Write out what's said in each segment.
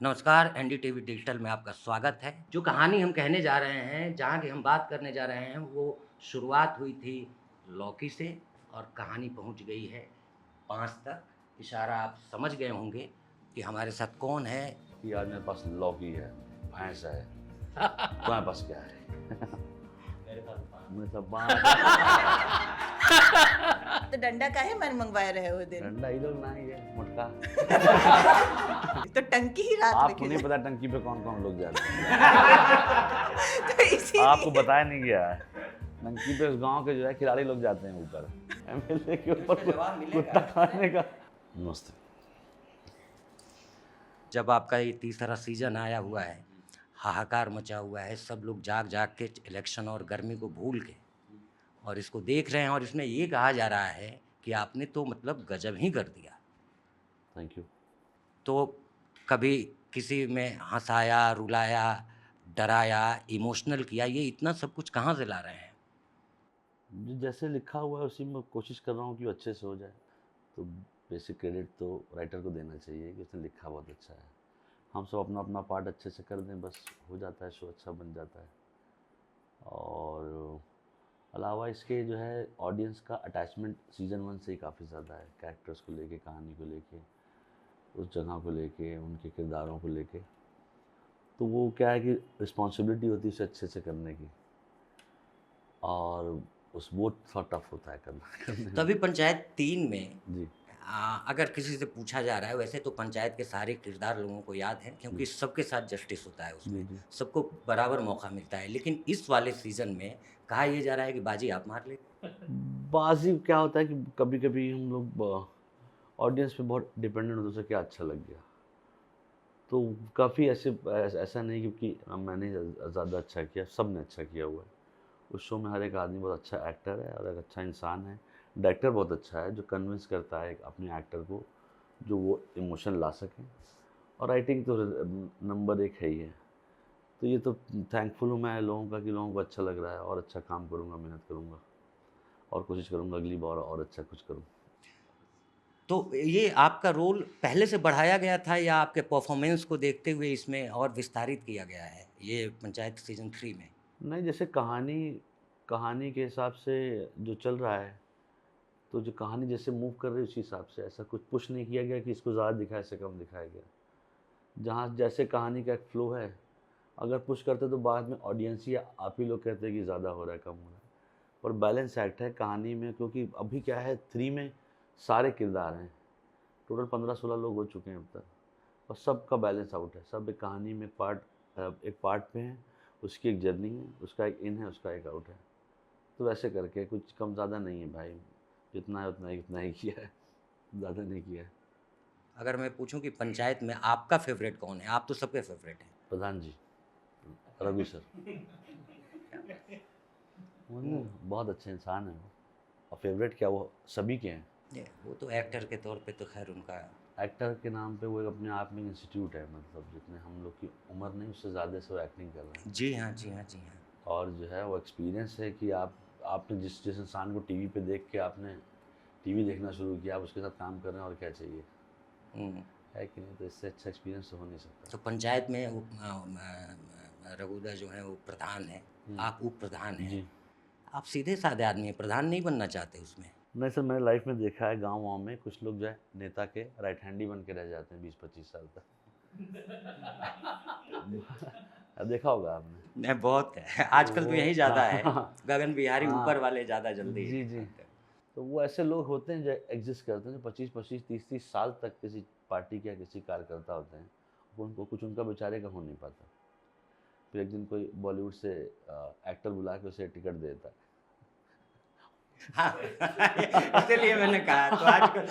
नमस्कार, NDTV digital में आपका स्वागत है। जो कहानी हम कहने जा रहे हैं, जहाँ की हम बात करने जा रहे हैं, वो शुरुआत हुई थी लौकी से और कहानी पहुँच गई है बाँस तक। इशारा आप समझ गए होंगे कि हमारे साथ कौन है। कि आज मेरे पास लौकी है, भैंस है, तुम्हारे पास क्या है? मेरे पास बांस तो डंडा काहे मन मंगवाए रहे हो दिन? डंडा ही लोग ना ही है, मुटका। तो टंकी ही रात में आपको नहीं खिला पता टंकी पे कौन-कौन लोग जाते हैं। तो इसीलिए आपको बताया नहीं गया है। टंकी पे उस गाँव के जो है खिलाड़ी लोग जाते हैं ऊपर। एमएलए के ऊपर कुत्ता खाने का। नमस्ते। जब आपका ये तीसरा सीज़न आया हुआ है, हाहाकार मचा हुआ है, सब लोग जाग-जाग के इलेक्शन और गर्मी को भूल के और इसको देख रहे हैं और इसमें ये कहा जा रहा है कि आपने तो मतलब गज़ब ही कर दिया। Thank you. तो कभी किसी में हँसाया, रुलाया, डराया, इमोशनल किया, ये इतना सब कुछ कहाँ से ला रहे हैं? जो जैसे लिखा हुआ है उसी में कोशिश कर रहा हूँ कि वो अच्छे से हो जाए। तो बेसिक क्रेडिट तो राइटर को देना चाहिए कि उसने लिखा बहुत अच्छा है। हम सब अपना-अपना पार्ट अच्छे से कर दें, बस हो जाता है, शो अच्छा बन जाता है। और अलावा इसके जो है ऑडियंस का अटैचमेंट सीज़न 1 से ही काफ़ी ज़्यादा है, कैरेक्टर्स को लेके, कहानी को लेके, उस जगह को लेके, उनके किरदारों को लेके। तो वो क्या है कि रिस्पॉन्सिबिलिटी होती है उसे अच्छे से करने की, और उस वो थोड़ा टफ होता है करने तो में। अभी पंचायत 3 में जी, अगर किसी से पूछा जा रहा है, वैसे तो पंचायत के सारे किरदार लोगों को याद हैं क्योंकि सबके साथ जस्टिस होता है जी, उसमें, जी। सबको बराबर मौका मिलता है। लेकिन इस वाले सीज़न में कहा ये जा रहा है कि बाजी आप मार लेते। बाज़ी क्या होता है कि कभी-कभी हम लोग ऑडियंस पे बहुत डिपेंडेंट होते हैं, उसे क्या अच्छा लग गया। तो काफ़ी ऐसा नहीं क्योंकि मैंने ज़्यादा अच्छा किया, सब ने अच्छा किया हुआ है। उस शो में हर एक आदमी बहुत अच्छा एक्टर है और एक अच्छा इंसान है। डायरेक्टर बहुत अच्छा है जो कन्विंस करता है अपने एक्टर को, जो वो इमोशन ला सकें। और राइटिंग तो नंबर 1 है ही है। तो ये तो थैंकफुल हूँ मैं लोगों का कि लोगों को अच्छा लग रहा है, और अच्छा काम करूँगा, मेहनत करूँगा और कोशिश करूँगा अगली बार और अच्छा कुछ करूँ। तो ये आपका रोल पहले से बढ़ाया गया था या आपके परफॉर्मेंस को देखते हुए इसमें और विस्तारित किया गया है, ये पंचायत सीज़न 3 में? नहीं, जैसे कहानी कहानी के हिसाब से जो चल रहा है, तो जो कहानी जैसे मूव कर रही है उसी हिसाब से, ऐसा कुछ पुश नहीं किया गया कि इसको ज़्यादा दिखाया, इससे कम दिखाया गया। जहाँ जैसे कहानी का एक फ्लो है, अगर पुश करते तो बाद में ऑडियंस या आप ही लोग कहते हैं कि ज़्यादा हो रहा है, कम हो रहा है। पर बैलेंस एक्ट है कहानी में, क्योंकि अभी क्या है 3 में सारे किरदार हैं। टोटल 15-16 लोग हो चुके हैं अब तक, और सबका बैलेंस आउट है। सब एक कहानी में एक पार्ट पे हैं, उसकी एक जर्नी है, उसका एक इन है, उसका एक आउट है। तो वैसे करके कुछ कम ज़्यादा नहीं है भाई, जितना है उतना ही किया है, ज़्यादा नहीं किया है। अगर मैं पूछूं कि पंचायत में आपका फेवरेट कौन है? आप तो सबके फेवरेट हैं। प्रधान जी, रघु सर, वो ना बहुत अच्छे इंसान हैं वो। और फेवरेट क्या, वो सभी के हैं। वो तो एक्टर के तौर पे तो खैर उनका। एक्टर के नाम पे वो एक अपने आप में इंस्टीट्यूट है, मतलब जितने हम लोग की उम्र नहीं उससे ज़्यादा से वो एक्टिंग कर रहे हैं। जी हाँ, जी हाँ, जी हाँ। और जो है वो एक्सपीरियंस है कि आपने जिस जिस इंसान को टीवी पे देख के आपने टीवी देखना शुरू किया, आप उसके साथ काम कर रहे हैं, और क्या चाहिए, हम्म। है कि नहीं? तो इससे अच्छा एक्सपीरियंस तो हो नहीं सकता। तो पंचायत में वो रघुदा जो है वो प्रधान है, आप उप प्रधान हैं। जी। आप सीधे साधे आदमी हैं, प्रधान नहीं बनना चाहते उसमें? नहीं सर, मैंने लाइफ में देखा है गाँव-वाँव में कुछ लोग जो है नेता के राइट हैंड ही बन के रह जाते हैं 20-25 साल तक। देखा होगा आपने। नहीं, बहुत है। आजकल तो यही ज़्यादा है, गगन बिहारी ऊपर हाँ, वाले ज़्यादा जल्दी जी, जी। आते हैं। तो वो ऐसे लोग होते हैं जो एग्ज़िस्ट करते हैं, जो 25-25, 30-30 साल तक किसी पार्टी के या किसी कार्यकर्ता होते हैं। उनको कुछ उनका बेचारे का हो नहीं पाता। फिर एक दिन कोई बॉलीवुड से एक्टर बुला के उसे टिकट दे देता है। हाँ, इसीलिए मैंने कहा तो आजकल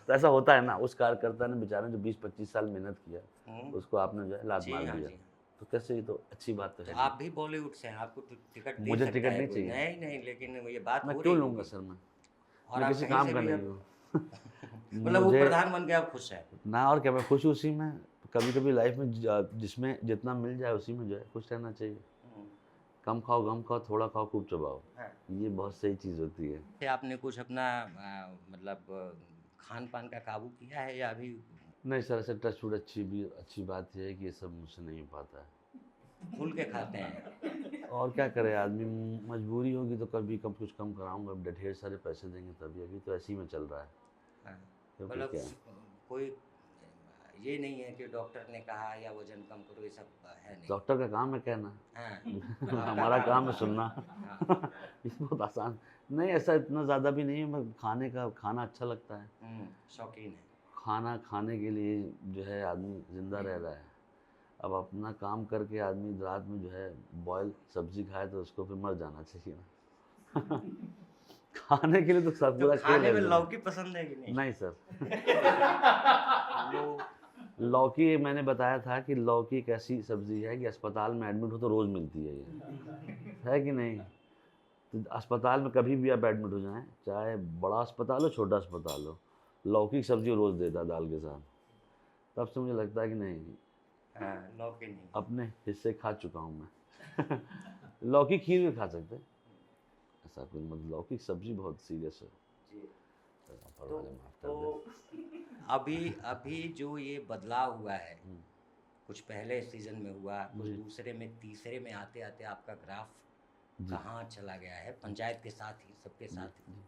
तो ऐसा होता है ना, उस कार्यकर्ता ने बेचारे ने जो 20-25 साल मेहनत किया, हुँ, उसको आपने जो है लात जी मार हाँ, दिया। जी हाँ। तो कैसे, ये तो अच्छी बात तो तो है नहीं। आप भी बॉलीवुड से हैं, आपको तो टिकट दे मुझे सकता टिकट है नहीं कोई। चाहिए। नहीं, नहीं, लेकिन ये बात मैं हो क्यों रही लूँगा होगी सर मैं? और मैं आप किसी कहीं काम से का भी नहीं अब हूँ। मतलब वो मुझे प्रधान बन के आप खुश हैं। ना, और क्या, मैं खुश उसी में। कभी-कभी लाइफ में जिसमें जितना मिल जाए उसी में जो है खुश रहना चाहिए। हुँ, कम खाओ, गम खाओ, थोड़ा खाओ, खूब चबाओ। हाँ। ये बहुत सही चीज़ होती है। आपने कुछ अपना मतलब खान-पान का काबू किया है या अभी नहीं सर, ऐसे टचवुड अच्छी बात यह है कि ये सब मुझसे नहीं हो पाता है। खुल के खाते हैं। और क्या करे आदमी, मजबूरी होगी तो कभी कम कुछ कम कराऊंगा, अब ढेर सारे पैसे देंगे तभी, अभी तो ऐसे ही में चल रहा है। हाँ, क्योंकि मतलब क्या है, कोई ये नहीं है कि डॉक्टर ने कहा या वजन कम करो, ये सब है नहीं। डॉक्टर का काम है कहना, हाँ हमारा काम है सुनना। हाँ। ये बहुत आसान नहीं, ऐसा इतना ज़्यादा भी नहीं है, मैं खाना अच्छा लगता है। शौकीन है। खाना खाने के लिए जो है आदमी ज़िंदा रह रहा है। अब अपना काम करके आदमी रात में जो है बॉयल सब्जी खाए तो उसको फिर मर जाना चाहिए ना। खाने के लिए तो सब तो पूरा खेल खाने है में इसमें। लौकी पसंद है कि नहीं? नहीं सर, लो लौकी मैंने बताया था कि लौकी एक ऐसी सब्जी है कि अस्पताल में एडमिट हो तो रोज़ मिलती है, ये है कि नहीं। तो अस्पताल में कभी भी आप एडमिट हो जाएं, चाहे बड़ा अस्पताल हो छोटा अस्पताल हो, लौकी की सब्जी रोज़ देता है दाल के साथ। तब से मुझे लगता है कि नहीं, लौकी नहीं। अपने हिस्से खा चुका हूँ मैं। लौकी खीर भी खा सकते हैं, ऐसा कोई मतलब, लौकी की सब्जी बहुत सीरियस है। जी। ऊपर तो वाले माफ कर तो अभी अभी जो ये बदलाव हुआ है, दें। कुछ पहले सीजन में हुआ, कुछ जी। दूसरे में, तीसरे में आते आते आपका ग्राफ जी। कहाँ चला गया है, पंचायत के साथ ही, सबके जी, साथ ही। जी।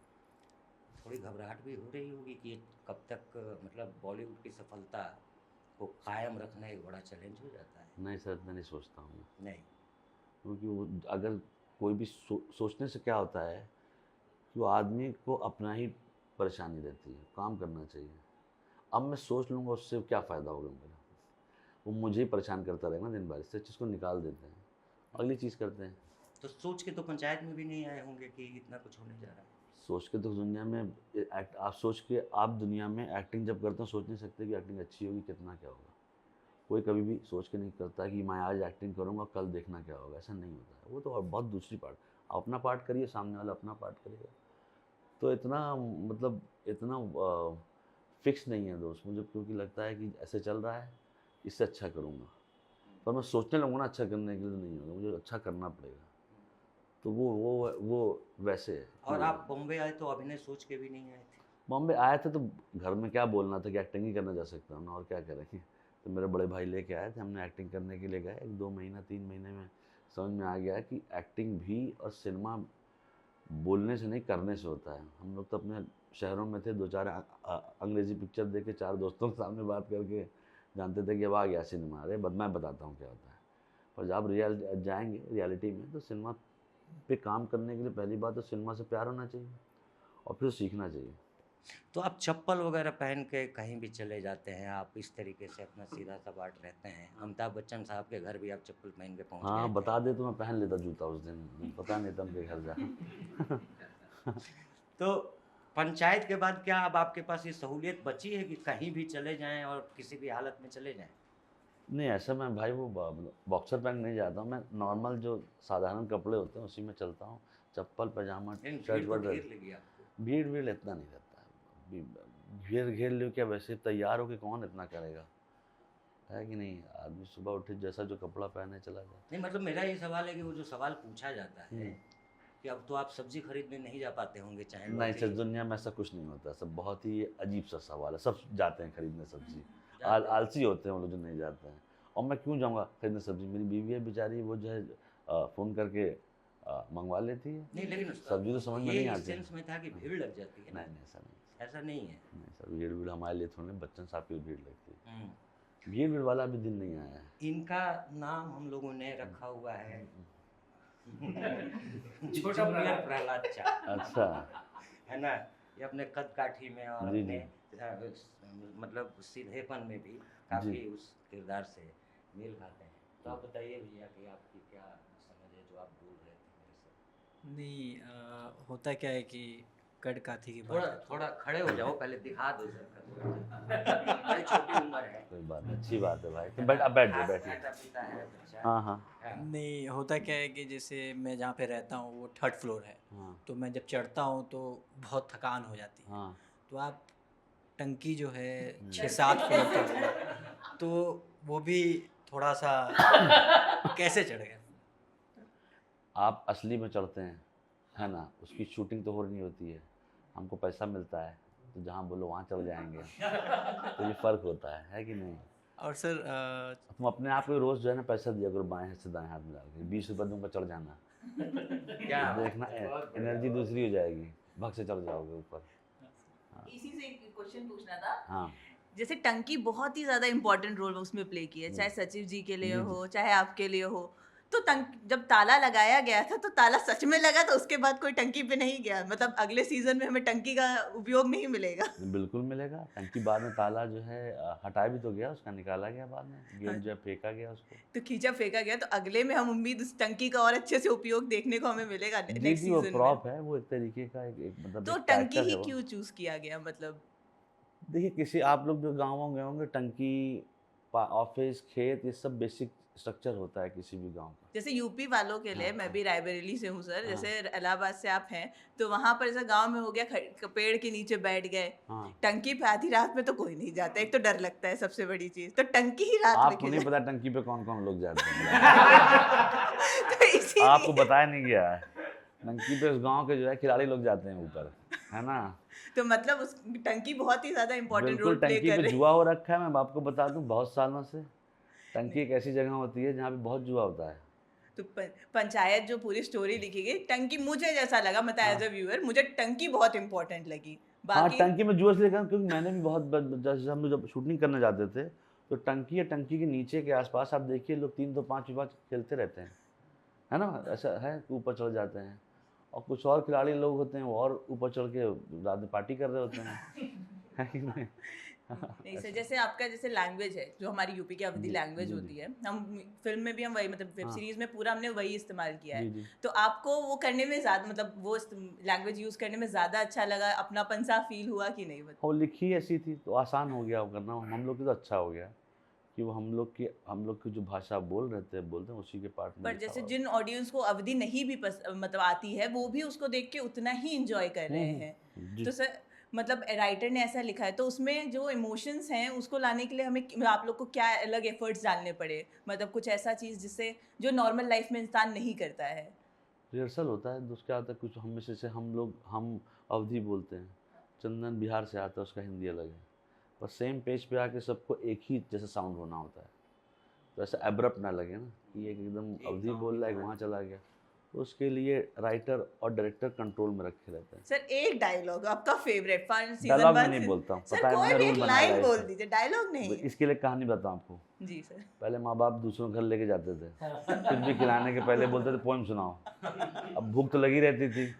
थोड़ी घबराहट भी हो रही होगी कि ये कब तक मतलब बॉलीवुड की सफलता को कायम रखना एक बड़ा चैलेंज हो जाता है। नहीं सर, इतना नहीं सोचता हूँ मैं, नहीं। क्योंकि वो अगर कोई भी सोचने से क्या होता है कि वो आदमी को अपना ही परेशानी रहती है, काम करना चाहिए। अब मैं सोच लूँगा उससे क्या फ़ायदा होगा मेरा, वो मुझे ही परेशान करता रहेगा ना दिन भर, इससे चीज़ को निकाल देते हैं, अगली चीज़ करते हैं। तो सोच के तो पंचायत में भी नहीं आए होंगे कि इतना कुछ होने जा रहा है। सोच के तो दुनिया में आप सोच के आप दुनिया में एक्टिंग जब करते हो सोच नहीं सकते कि एक्टिंग अच्छी होगी, कितना क्या होगा। कोई कभी भी सोच के नहीं करता कि मैं आज एक्टिंग करूँगा कल देखना क्या होगा, ऐसा नहीं होता है। वो तो और बहुत दूसरी पार्ट, आप अपना पार्ट करिए, सामने वाला अपना पार्ट करेगा। तो इतना मतलब इतना फिक्स नहीं है दोस्त मुझे, क्योंकि लगता है कि ऐसे चल रहा है, इससे अच्छा करूँगा। पर मैं सोचने लगूँ ना अच्छा करने के लिए तो नहीं होगा, मुझे अच्छा करना पड़ेगा। तो वो वैसे है और कि आप बॉम्बे आए तो अभिनय सोच के भी नहीं आए थे। बॉम्बे आए थे तो घर में क्या बोलना था कि एक्टिंग ही करना जा सकता हूँ ना, और क्या करेंगे। तो मेरे बड़े भाई लेके आए थे, हमने एक्टिंग करने के लिए गए, 1-2 महीना 3 महीने में समझ में आ गया कि एक्टिंग भी और सिनेमा बोलने से नहीं करने से होता है। हम लोग तो अपने शहरों में थे, 2-4 अंग्रेज़ी पिक्चर देख के 4 दोस्तों के सामने बात करके जानते थे कि अब आ गया सिनेमा, अरे मैं बताता हूँ क्या होता है। पर जब आप जाएंगे रियलिटी में तो सिनेमा पे काम करने के लिए पहली बात तो सिनेमा से प्यार होना चाहिए और फिर सीखना चाहिए। तो आप चप्पल वगैरह पहन के कहीं भी चले जाते हैं, आप इस तरीके से अपना सीधा सपाट रहते हैं। अमिताभ बच्चन साहब के घर भी आप चप्पल पहन के पहुंच हाँ गए थे। बता दे तो मैं पहन लेता जूता उस दिन, पता नहीं था उनके घर जा। तो पंचायत के बाद क्या अब आपके पास ये सहूलियत बची है कि कहीं भी चले जाएं और किसी भी हालत में चले जाएं? नहीं ऐसा मैं भाई वो बॉक्सर पैंट नहीं जाता हूँ मैं, नॉर्मल जो साधारण कपड़े होते हैं उसी में चलता हूँ, चप्पल पजामा लेकिन शर्ट भीड़ तो वर्ट। घेर लेगी आपको। भीड़ इतना नहीं रहता है, घेर लो क्या, वैसे तैयार होके कौन इतना करेगा, है कि नहीं। आदमी सुबह उठे जैसा जो कपड़ा पहने चला जाए। नहीं, मतलब मेरा ये सवाल है कि वो जो सवाल पूछा जाता है कि अब तो आप सब्जी खरीदने नहीं जा पाते होंगे, चाहे नहीं लौकी सर, दुनिया में ऐसा कुछ नहीं होता, सब बहुत ही अजीब सा सवाल है, सब जाते हैं खरीदने सब्जी। जाते हैं। आलसी होते हैं वो लोग जो नहीं जाते हैं। और मैं क्यों जाऊँगा खरीदने सब्जी, मेरी बीवी है बेचारी, वो जो है फ़ोन करके मंगवा लेती है। नहीं, लेकिन सब्जी तो समझ में ये नहीं इस आती है। सेंस में था कि भीड़ लग जाती है ना। नहीं ऐसा नहीं, ऐसा नहीं है। नहीं सर, भीड़ हमारे लिए थोड़ी, बच्चन साहब की भीड़ लगती है। हम्म। भीड़ वाला भी दिन नहीं आया है। इनका नाम हम लोगों ने रखा हुआ है छोटा जूनियर प्रहलाद चा, अच्छा। है ना। ये अपने कद काठी में और जी, अपने मतलब सीधेपन में भी काफ़ी उस किरदार से मेल खाते हैं। तो आप बताइए भैया कि आपकी क्या समझ है जो आप बोल रहे थे मेरे से। नहीं होता क्या है कि कड़ काथी की थोड़ा बात थोड़ा खड़े हो जाओ, पहले दिखा दो सर। बड़ी छोटी उम्र है। कोई बात नहीं, अच्छी बात है भाई, तो बैठ जाओ, बैठिए। खाता पीता है बच्चा। हाँ हाँ हाँ। नहीं होता क्या है कि जैसे मैं जहाँ पे रहता हूँ वो 3rd फ्लोर है, हाँ तो मैं जब चढ़ता हूँ तो बहुत थकान हो जाती है। हाँ। तो आप टंकी जो है 6-7 फ्लोर तक है, तो वो भी थोड़ा सा कैसे चढ़ गया। आप असली में चढ़ते हैं, है ना, उसकी शूटिंग तो हो रही होती है, हमको पैसा मिलता है तो जहाँ बोलो वहाँ चल जाएंगे। तो ये फ़र्क होता है कि नहीं? और सर तुम अपने आप को रोज़ जो है ना पैसा दिया करो बाएं हाथ से दाएं हाथ में डाल के, 20 रुपये दूंगा चढ़ जाना, क्या देखना एनर्जी दूसरी हो जाएगी, भग से चढ़ जाओगे ऊपर। इसी से एक क्वेश्चन पूछना था। हाँ जैसे टंकी बहुत ही ज्यादा इंपॉर्टेंट रोल उसमें प्ले किया है, चाहे सचिव जी के लिए जी, जी। हो चाहे आपके लिए हो। तो जब ताला लगाया गया था तो ताला सच में लगा, तो उसके बाद कोई टंकी पे नहीं गया, मतलब अगले सीजन में हमें टंकी का उपयोग नहीं मिलेगा। बिल्कुल मिलेगा। टंकी बाद में ताला जो है हटाया भी तो गया, उसका निकाला गया बाद में, गेंद जो है फेंका गया उसको। तो खींचा फेंका गया, तो अगले में हम उम्मीद उस टंकी का और अच्छे से उपयोग देखने को हमें मिलेगा जी नेक्स्ट जी, वो सीजन में। प्रॉप है, वो एक तरीके का एक मतलब तो एक टंकी character ही है वो। क्यों चूज किया गया, मतलब? देखिए किसी आप लोग जो गाँव गए होंगे, टंकी ऑफिस खेत ये सब बेसिक स्ट्रक्चर होता है किसी भी गांव का। जैसे यूपी वालों के लिए, हाँ, मैं हाँ। भी रायबरेली से हूँ सर, हाँ। जैसे इलाहाबाद से आप हैं, तो वहाँ पर जैसे गांव में हो गया पेड़ के नीचे बैठ गए, हाँ टंकी पे आधी रात में तो कोई नहीं जाता, एक तो डर लगता है सबसे बड़ी चीज, तो टंकी ही रात में आपको क्यों नहीं जाए? पता टंकी पे कौन कौन लोग जाते हैं। तो इसीलिए आपको बताया नहीं गया है, टंकी पे उस गांव के जो है खिलाड़ी लोग जाते हैं ऊपर, है ना। तो मतलब उस टंकी बहुत ही ज्यादा इंपॉर्टेंट बिल्कुल रोल प्ले टंकी कर पे रही जुआ हो रखा है, मैं आपको बता दूं बहुत सालों से। टंकी एक ऐसी जगह होती है जहाँ पे बहुत जुआ होता है। तो पंचायत जो पूरी स्टोरी लिखी गई, टंकी मुझे जैसा लगा, मतलब हाँ। एज अ व्यूअर मुझे टंकी बहुत इंपॉर्टेंट लगी। हाँ बाकी टंकी में जुआ इसलिए क्योंकि मैंने भी बहुत जैसे हम लोग जब शूटिंग करने जाते थे तो टंकी या टंकी के नीचे के आसपास आप देखिए लोग 3 तो 5 विवाद खेलते रहते हैं, है ना। ऐसा है कि ऊपर चढ़ जाते हैं, और कुछ और खिलाड़ी लोग होते हैं वो और ऊपर चढ़ के रात में पार्टी कर रहे होते हैं, है कि नहीं। नहीं सर, जैसे आपका जैसे लैंग्वेज है जो हमारी यूपी की अवधि जी, लैंग्वेज जी, जी। होती है, हम फिल्म में भी हम वही, मतलब वेब हाँ। सीरीज में पूरा हमने वही इस्तेमाल किया जी है। जी। तो आपको वो करने में ज़्यादा, मतलब वो लैंग्वेज यूज़ करने में ज़्यादा अच्छा लगा, अपनापन सा फील हुआ कि नहीं? वो लिखी ऐसी थी तो आसान हो गया वो करना, हम लोग की तो अच्छा हो गया कि वो हम लोग की जो भाषा बोलते हैं उसी के पार्ट में पर लिखा जैसे हुआ। जिन ऑडियंस को अवधि नहीं भी मतलब आती है, वो भी उसको देख के उतना ही इंजॉय कर रहे हैं। जी। तो सर मतलब राइटर ने ऐसा लिखा है, तो उसमें जो इमोशंस हैं उसको लाने के लिए हमें, आप लोग को क्या अलग एफर्ट्स डालने पड़े, मतलब कुछ ऐसा चीज़ जिससे जो नॉर्मल लाइफ में इंसान नहीं करता है? रिहर्सल होता है, दूसरा क्या होता है कुछ हम में से हम अवधि बोलते हैं, चंदन बिहार से आता है, उसका हिंदी अलग है, बस सेम पेज पे आके सबको एक ही जैसा साउंड होना होता है, तो ऐसा एब्रप्ट ना लगे ना कि एक एकदम अवधि बोल रहा है वहाँ चला गया, तो उसके लिए राइटर और डायरेक्टर कंट्रोल में रखे रहते हैं। सर एक डायलॉग आपका फेवरेट सीजन डायलॉग में 1 नहीं बोलता हूँ, सर पता है कोई मैंने भी रूल एक बनाया लाइन है बोल इसका। दीजिए, डायलॉग नहीं। इसके लिए कहानी बताऊँ आपको। जी सर। पहले माँ बाप दूसरों के घर लेके जाते थे, कुछ भी खिलाने के पहले बोलते थे पोएम सुनाओ, अब भूख तो लगी रहती थी,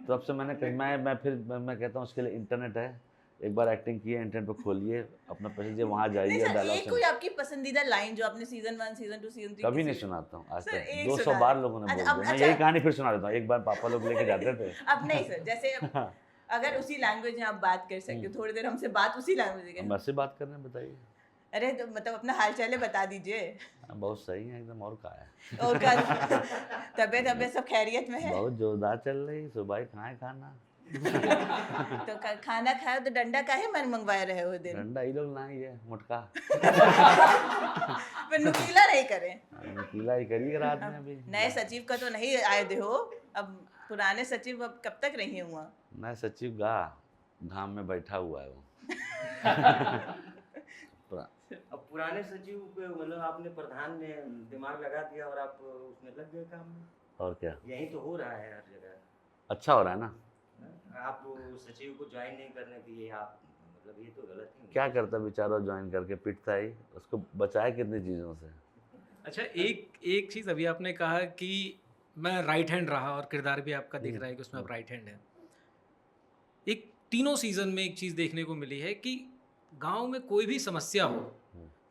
तो अब से मैं कहता हूँ उसके लिए इंटरनेट है, एक बार एक्टिंग की है इंटरनेट पर खोलिए अपना पैसे दिए वहाँ नहीं जाइए सर, डायलॉग एक कोई आपकी पसंदीदा लाइन जो आपने सीजन 1 सीजन 2 सीजन 3 कभी नहीं सुनाता हूँ आज सर, तक, एक 200 सुना बार दे। लोगों ने अच्छा, बोल अब दिया, मैं अच्छा। यही कहानी फिर सुना देता हूँ, एक बार पापा लोग लेके जाते थे। अब नहीं सर, जैसे अगर उसी लैंग्वेज में आप बात कर सकते हो, थोड़ी देर हमसे बात उसी लैंग्वेज हम में। ऐसे बात कर रहे हैं, बताइए। अरे तो मतलब अपना हाल चाल बता दीजिए। बहुत सही है एकदम, और कहा है और का तबीयत सब खैरियत में है? बहुत जोरदार चल रही, सुबह खाए खाना। तो खाना खाया तो डंडा काहे मन मंगवाए रहे हो दिन? डंडा ही लोग लाई है मोटका। पर नुकीला नहीं करें। नुकीला ही करिए रात में अभी। नए सचिव का तो नहीं आए थे हो, अब पुराने सचिव अब कब तक रहे हुआ? नया सचिव घाम में बैठा हुआ है वो। अब पुराने सचिव पे मतलब आपने प्रधान ने दिमाग लगा दिया और आप उसमें लग गए काम में। और क्या, यही तो हो रहा है हर जगह। अच्छा हो रहा है ना। आप सचिव को ज्वाइन नहीं करने दिए, आप मतलब ये तो गलत है। क्या करता बेचारा ज्वाइन करके, पिटता ही, उसको बचाए कितनी चीज़ों से। अच्छा, एक चीज़ अभी आपने कहा कि मैं राइट हैंड रहा और किरदार भी आपका दिख रहा है कि उसमें आप राइट हैंड है। एक तीनों सीज़न में एक चीज़ देखने को मिली है कि गांव में कोई भी समस्या हो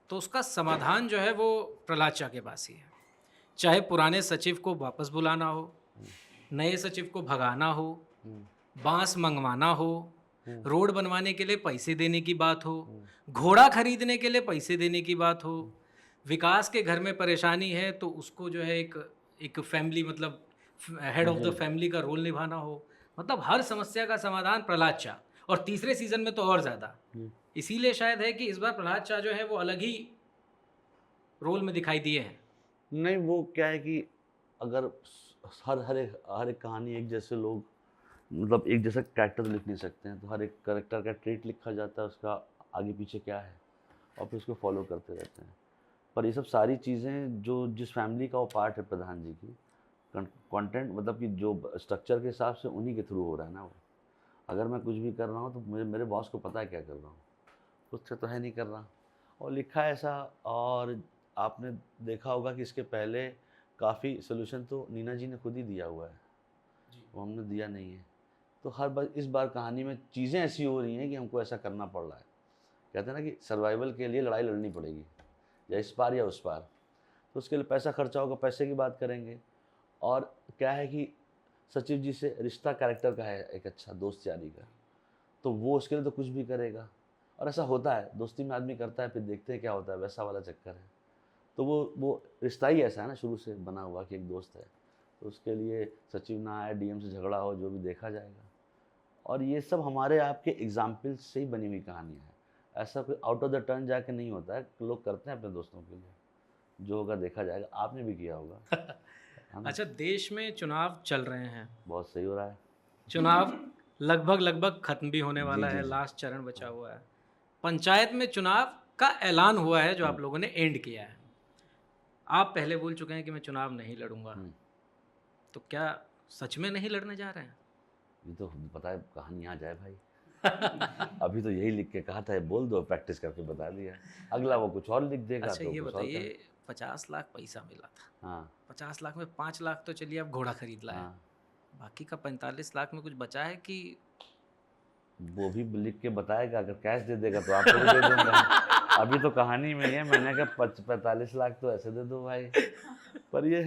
तो उसका समाधान जो है वो प्रहलाद चा के पास ही है। चाहे पुराने सचिव को वापस बुलाना हो, नए सचिव को भगाना हो, बांस मंगवाना हो, रोड बनवाने के लिए पैसे देने की बात हो, घोड़ा खरीदने के लिए पैसे देने की बात हो, विकास के घर में परेशानी है तो उसको जो है एक फैमिली, मतलब हेड ऑफ द फैमिली का रोल निभाना हो, मतलब हर समस्या का समाधान प्रहलाद चा, और तीसरे सीजन में तो और ज़्यादा। इसीलिए शायद है कि इस बार प्रहलाद चा जो है वो अलग ही रोल में दिखाई दिए हैं। नहीं, वो क्या है कि अगर हर एक कहानी एक जैसे लोग मतलब एक जैसा कैरेक्टर तो लिख नहीं सकते हैं, तो हर एक कैरेक्टर का ट्रेट लिखा जाता है, उसका आगे पीछे क्या है, और फिर उसको फॉलो करते रहते हैं। पर ये सब सारी चीज़ें जो जिस फैमिली का वो पार्ट है प्रधान जी की, कंटेंट मतलब कि जो स्ट्रक्चर के हिसाब से उन्हीं के थ्रू हो रहा है ना वो। अगर मैं कुछ भी कर रहा हूँ तो मुझे मेरे बॉस को पता है क्या कर रहा हूँ, खुद से तो है नहीं कर रहा, और लिखा है ऐसा। और आपने देखा होगा कि इसके पहले काफ़ी सोल्यूशन तो नीना जी ने खुद ही दिया हुआ है, वो हमने दिया नहीं है। तो हर बार इस बार कहानी में चीज़ें ऐसी हो रही हैं कि हमको ऐसा करना पड़ रहा है। कहते हैं ना कि सर्वाइवल के लिए लड़ाई लड़नी पड़ेगी, या इस पार या उस पार। तो उसके लिए पैसा खर्चा होगा, पैसे की बात करेंगे। और क्या है कि सचिव जी से रिश्ता कैरेक्टर का है एक अच्छा दोस्त यारी का, तो वो उसके लिए तो कुछ भी करेगा। और ऐसा होता है, दोस्ती में आदमी करता है फिर देखते हैं क्या होता है, वैसा वाला चक्कर है। तो वो रिश्ता ही ऐसा है ना, शुरू से बना हुआ कि एक दोस्त है, तो उसके लिए सचिव ना आए, डीएम से झगड़ा हो, जो भी देखा जाएगा। और ये सब हमारे आपके एग्जाम्पल से ही बनी हुई कहानियाँ हैं, ऐसा कोई आउट ऑफ द टर्न जाके नहीं होता है। लोग करते हैं अपने दोस्तों के लिए, जो होगा देखा जाएगा, आपने भी किया होगा है ना? अच्छा, देश में चुनाव चल रहे हैं, बहुत सही हो रहा है। चुनाव लगभग खत्म भी होने जी, वाला जी, है, जी। लास्ट चरण बचा हुआ है। पंचायत में चुनाव का ऐलान हुआ है जो आप हम्म, लोगों ने एंड किया है। आप पहले बोल चुके हैं कि मैं चुनाव नहीं लड़ूंगा, हम्म। तो क्या सच में नहीं लड़ने जा रहे हैं? ये तो पता है, कहानी यहाँ जाए भाई। अभी तो यही लिख के कहा था, ये बोल दो, प्रैक्टिस करके बता दिया। अगला वो कुछ और लिख देगा अच्छा, तो ये कुछ और बताइए, करें। 50 लाख पैसा मिला था, हाँ 50 लाख में 5 लाख तो चलिए आप घोड़ा खरीद लाए, हाँ, बाकी का 45 लाख में कुछ बचा है कि? वो भी लिख के बताएगा, अगर कैश दे देगा तो आपको भी दे दूंगा। अभी तो कहानी में ही है, मैंने कहा 45 लाख तो ऐसे दे दो भाई। पर ये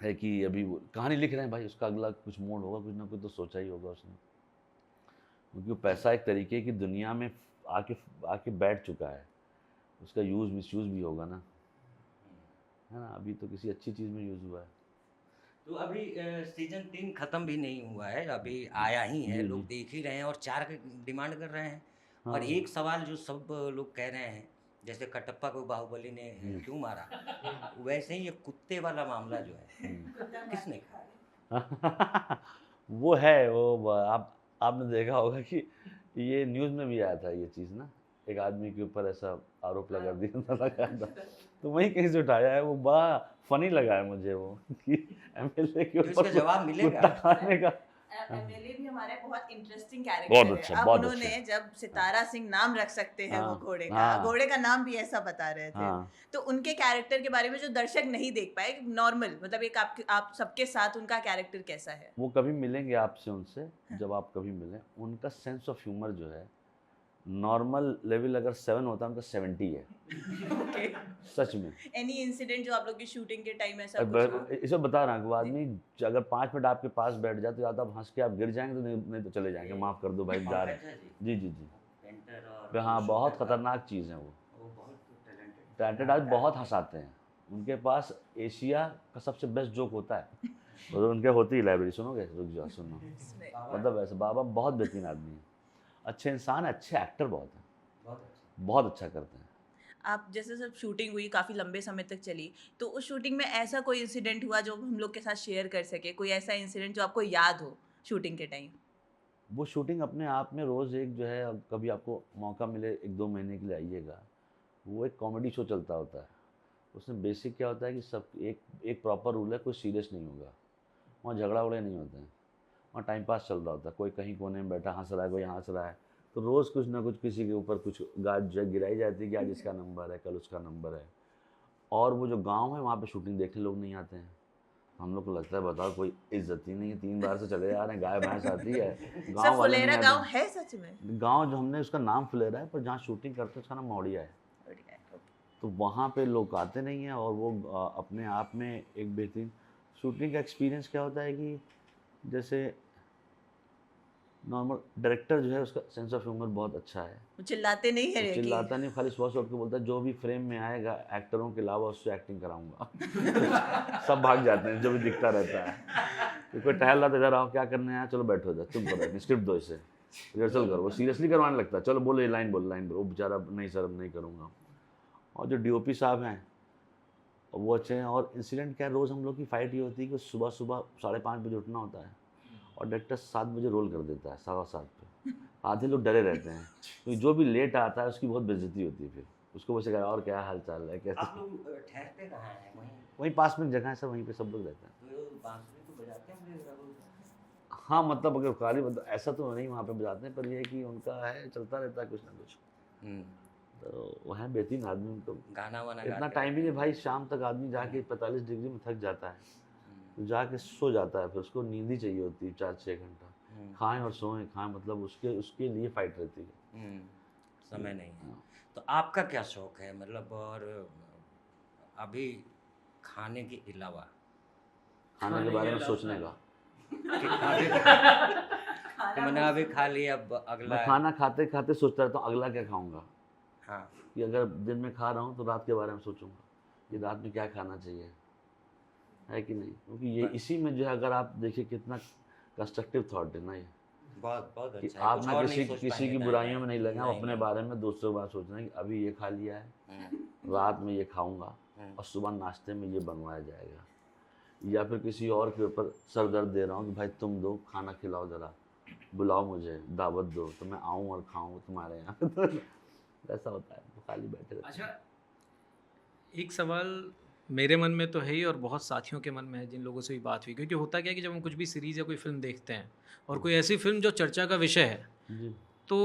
है कि अभी वो कहानी लिख रहे हैं भाई, उसका अगला कुछ मोड़ होगा, कुछ ना कुछ तो सोचा ही होगा उसने। क्योंकि वो पैसा एक तरीके की दुनिया में आके आके बैठ चुका है, उसका यूज़ मिसयूज़ भी होगा ना, है ना। अभी तो किसी अच्छी चीज़ में यूज़ हुआ है। तो अभी सीजन 3 खत्म भी नहीं हुआ है, अभी आया ही है, जी, लोग जी। देख ही रहे हैं और 4 की डिमांड कर रहे हैं। हाँ। और एक सवाल जो सब लोग कह रहे हैं, जैसे कटप्पा को बाहुबली ने क्यों मारा, वैसे ही ये कुत्ते वाला मामला जो है, किसने कहा? वो है, आपने देखा होगा कि ये न्यूज़ में भी आया था ये चीज़ ना, एक आदमी के ऊपर ऐसा आरोप लगा दिया लगा था, तो वहीं कहीं से उठाया है। वो बड़ा फनी लगा है मुझे वो कि एमएलए के तो इसका ऊपर जवाब मिलेगा? कुत्ता खाने का। एमएलए भी हमारे बहुत इंटरेस्टिंग बहुत कैरेक्टर अच्छा, है। अब बहुत उन्होंने अच्छा। जब सितारा सिंह नाम रख सकते हैं वो हाँ, घोड़े का, हाँ। घोड़े का नाम भी ऐसा बता रहे थे, हाँ। तो उनके कैरेक्टर के बारे में जो दर्शक नहीं देख पाए, नॉर्मल मतलब एक आप सबके साथ उनका कैरेक्टर कैसा है? वो कभी मिलेंगे आपसे उनसे, जब आप कभी मिलें, उनका सेंस ऑफ ह्यूमर जो है, नॉर्मल लेवल अगर 7 होता है, उनका 70 है। ओके। सच में। एनी इंसिडेंट जो आप लोग की शूटिंग के टाइम ऐसा अब कुछ हो? इसे बता रहा हूँ, वो आदमी अगर 5 मिनट आपके पास बैठ जाए तो या तो आप हंस के आप गिर जाएंगे, तो नहीं तो चले जाएंगे, माफ़ कर दो भाई, जा रहे हैं। जी जी जी। पेंटर और हाँ, बहुत शूटर का, खतरनाक चीज़ है वो। बहुत टैलेंटेड टैलेंटेड आदमी, बहुत हंसाते हैं। उनके पास एशिया का सबसे बेस्ट जोक होता है। और उनके होती है लाइब्रेरी, सुनोगे? रुक जाओ सुनो। मतलब ऐसे बाबा बहुत बेहतरीन आदमी है, अच्छे इंसान है, अच्छे एक्टर बहुत हैं, बहुत अच्छा। बहुत अच्छा करते हैं। आप जैसे सब शूटिंग हुई काफ़ी लंबे समय तक चली, तो उस शूटिंग में ऐसा कोई इंसिडेंट हुआ जो हम लोग के साथ शेयर कर सके, कोई ऐसा इंसिडेंट जो आपको याद हो शूटिंग के टाइम? वो शूटिंग अपने आप में रोज़ एक जो है, अब कभी आपको मौका मिले 1-2 महीने के लिए आइएगा, वो एक कॉमेडी शो चलता होता है। उसमें बेसिक क्या होता है कि सब एक प्रॉपर रूल है, कोई सीरियस नहीं होगा, वहाँ झगड़ा-वगड़े नहीं होते हैं, वहाँ टाइम पास चल रहा होता है, कोई कहीं कोने में बैठा हंस रहा है, कोई हंस रहा है। तो रोज़ कुछ ना कुछ किसी के ऊपर कुछ गाज जो है गिराई जाती है कि आज इसका नंबर है, कल उसका नंबर है। और वो जो गाँव है वहाँ पे शूटिंग देखने लोग नहीं आते हैं। हम लोग को लगता है बताओ, कोई इज्जत ही नहीं है, 3 बार से चले जा रहे हैं, गाय भैंस आती है, सर गाँव वाले नहीं फुलेरा आते गांव हैं। है सच में? गाँव जो हमने उसका नाम फुलेरा है, पर जहाँ शूटिंग करते हैं उसका नाम मौड़िया है। बढ़िया है, ओके। तो वहाँ पे लोग आते नहीं हैं, और वो अपने आप में एक बेहतरीन शूटिंग का एक्सपीरियंस क्या होता है कि जैसे नॉर्मल डायरेक्टर जो है उसका सेंस ऑफ ह्यूमर बहुत अच्छा है। वो चिल्लाते नहीं है वो कि चिल्लाता नहीं, खाली सुबह उठ के बोलता है जो भी फ्रेम में आएगा एक्टरों के अलावा उससे एक्टिंग कराऊंगा। सब भाग जाते हैं जो भी दिखता रहता है। तो कोई टहल रहा था, इधर आओ, क्या करने आया, चलो बैठो इधर, चुप करो, स्क्रिप्ट दो, इसे रिहर्सल करो। वो सीरियसली करवाने लगता है, चलो बोलो ये लाइन बोलो, लाइन बोलो। वो बेचारा नहीं सर अब नहीं करूँगा। और जो डीओपी साहब हैं वो अच्छे हैं। और इंसिडेंट क्या है, रोज़ हम लोग की फ़ाइट ये होती है कि सुबह सुबह 5:30 बजे उठना होता है, और डायरेक्टर 7 बजे रोल कर देता है 7:15 पे। आधे लोग डरे रहते हैं क्योंकि जो भी लेट आता है उसकी बहुत बेइज्जती होती है, फिर उसको वैसे कहा और क्या हाल चाल है आप कैसे। लोग ठहरते कहाँ हैं? वहीं वहीं पास में एक जगह है सर, वहीं पे सब लोग रहते हैं। तो बांसुरी तो बजाते होंगे रघु? हाँ मतलब अगर खाली मतलब ऐसा तो नहीं वहाँ पे बजाते हैं, पर ये है कि उनका है चलता रहता है कुछ ना कुछ। हम्म, तो वह है बेहतरीन आदमी, उनको गाना वाना इतना गाते टाइम ही नहीं रहते भाई, शाम तक आदमी जाके 45 डिग्री में थक जाता है हैं। तो जाके सो जाता है, फिर उसको नींद ही चाहिए होती है 4-6 घंटा। खाएं और सोएं, खाएं मतलब उसके उसके लिए फाइट रहती है। समय नहीं है। हाँ। तो आपका क्या शौक है मतलब? और अभी खाने के अलावा खाने के बारे में सोचने का। कि अभी कि मैंने अभी खा लिया, अब अगला मैं खाना खाते खाते सोचता रहता हूँ अगला क्या खाऊंगा, हाँ कि अगर दिन में खा रहा हूँ तो रात के बारे में सोचूंगा कि रात में क्या खाना चाहिए, है कि नहीं? क्योंकि ये इसी में जो है अगर आप देखिए कितना कंस्ट्रक्टिव थॉट है ना ये, बहुत बहुत कि अच्छा है। आप कुछ ना और किसी नहीं सोच किसी पाएंगे की दाएं बुराइयों में बाएं। नहीं लगे, आप अपने नहीं। बारे में दूसरों के बारे में सोचना है कि अभी ये खा लिया है, हम्म, रात में ये खाऊंगा हम्म, और सुबह नाश्ते में ये बनवाया जाएगा, या फिर किसी और के ऊपर सर दर्द दे रहा हूँ कि भाई तुम दो खाना खिलाओ, ज़रा बुलाओ मुझे, दावत दो तो मैं आऊँ और खाऊँ तुम्हारे यहाँ। तो ऐसा होता है, तो खाली बैठे रहते हैं। अच्छा, एक सवाल मेरे मन में तो है ही और बहुत साथियों के मन में है जिन लोगों से भी बात हुई, क्योंकि होता क्या है कि जब हम कुछ भी सीरीज़ या कोई फिल्म देखते हैं और कोई ऐसी फिल्म जो चर्चा का विषय है जी तो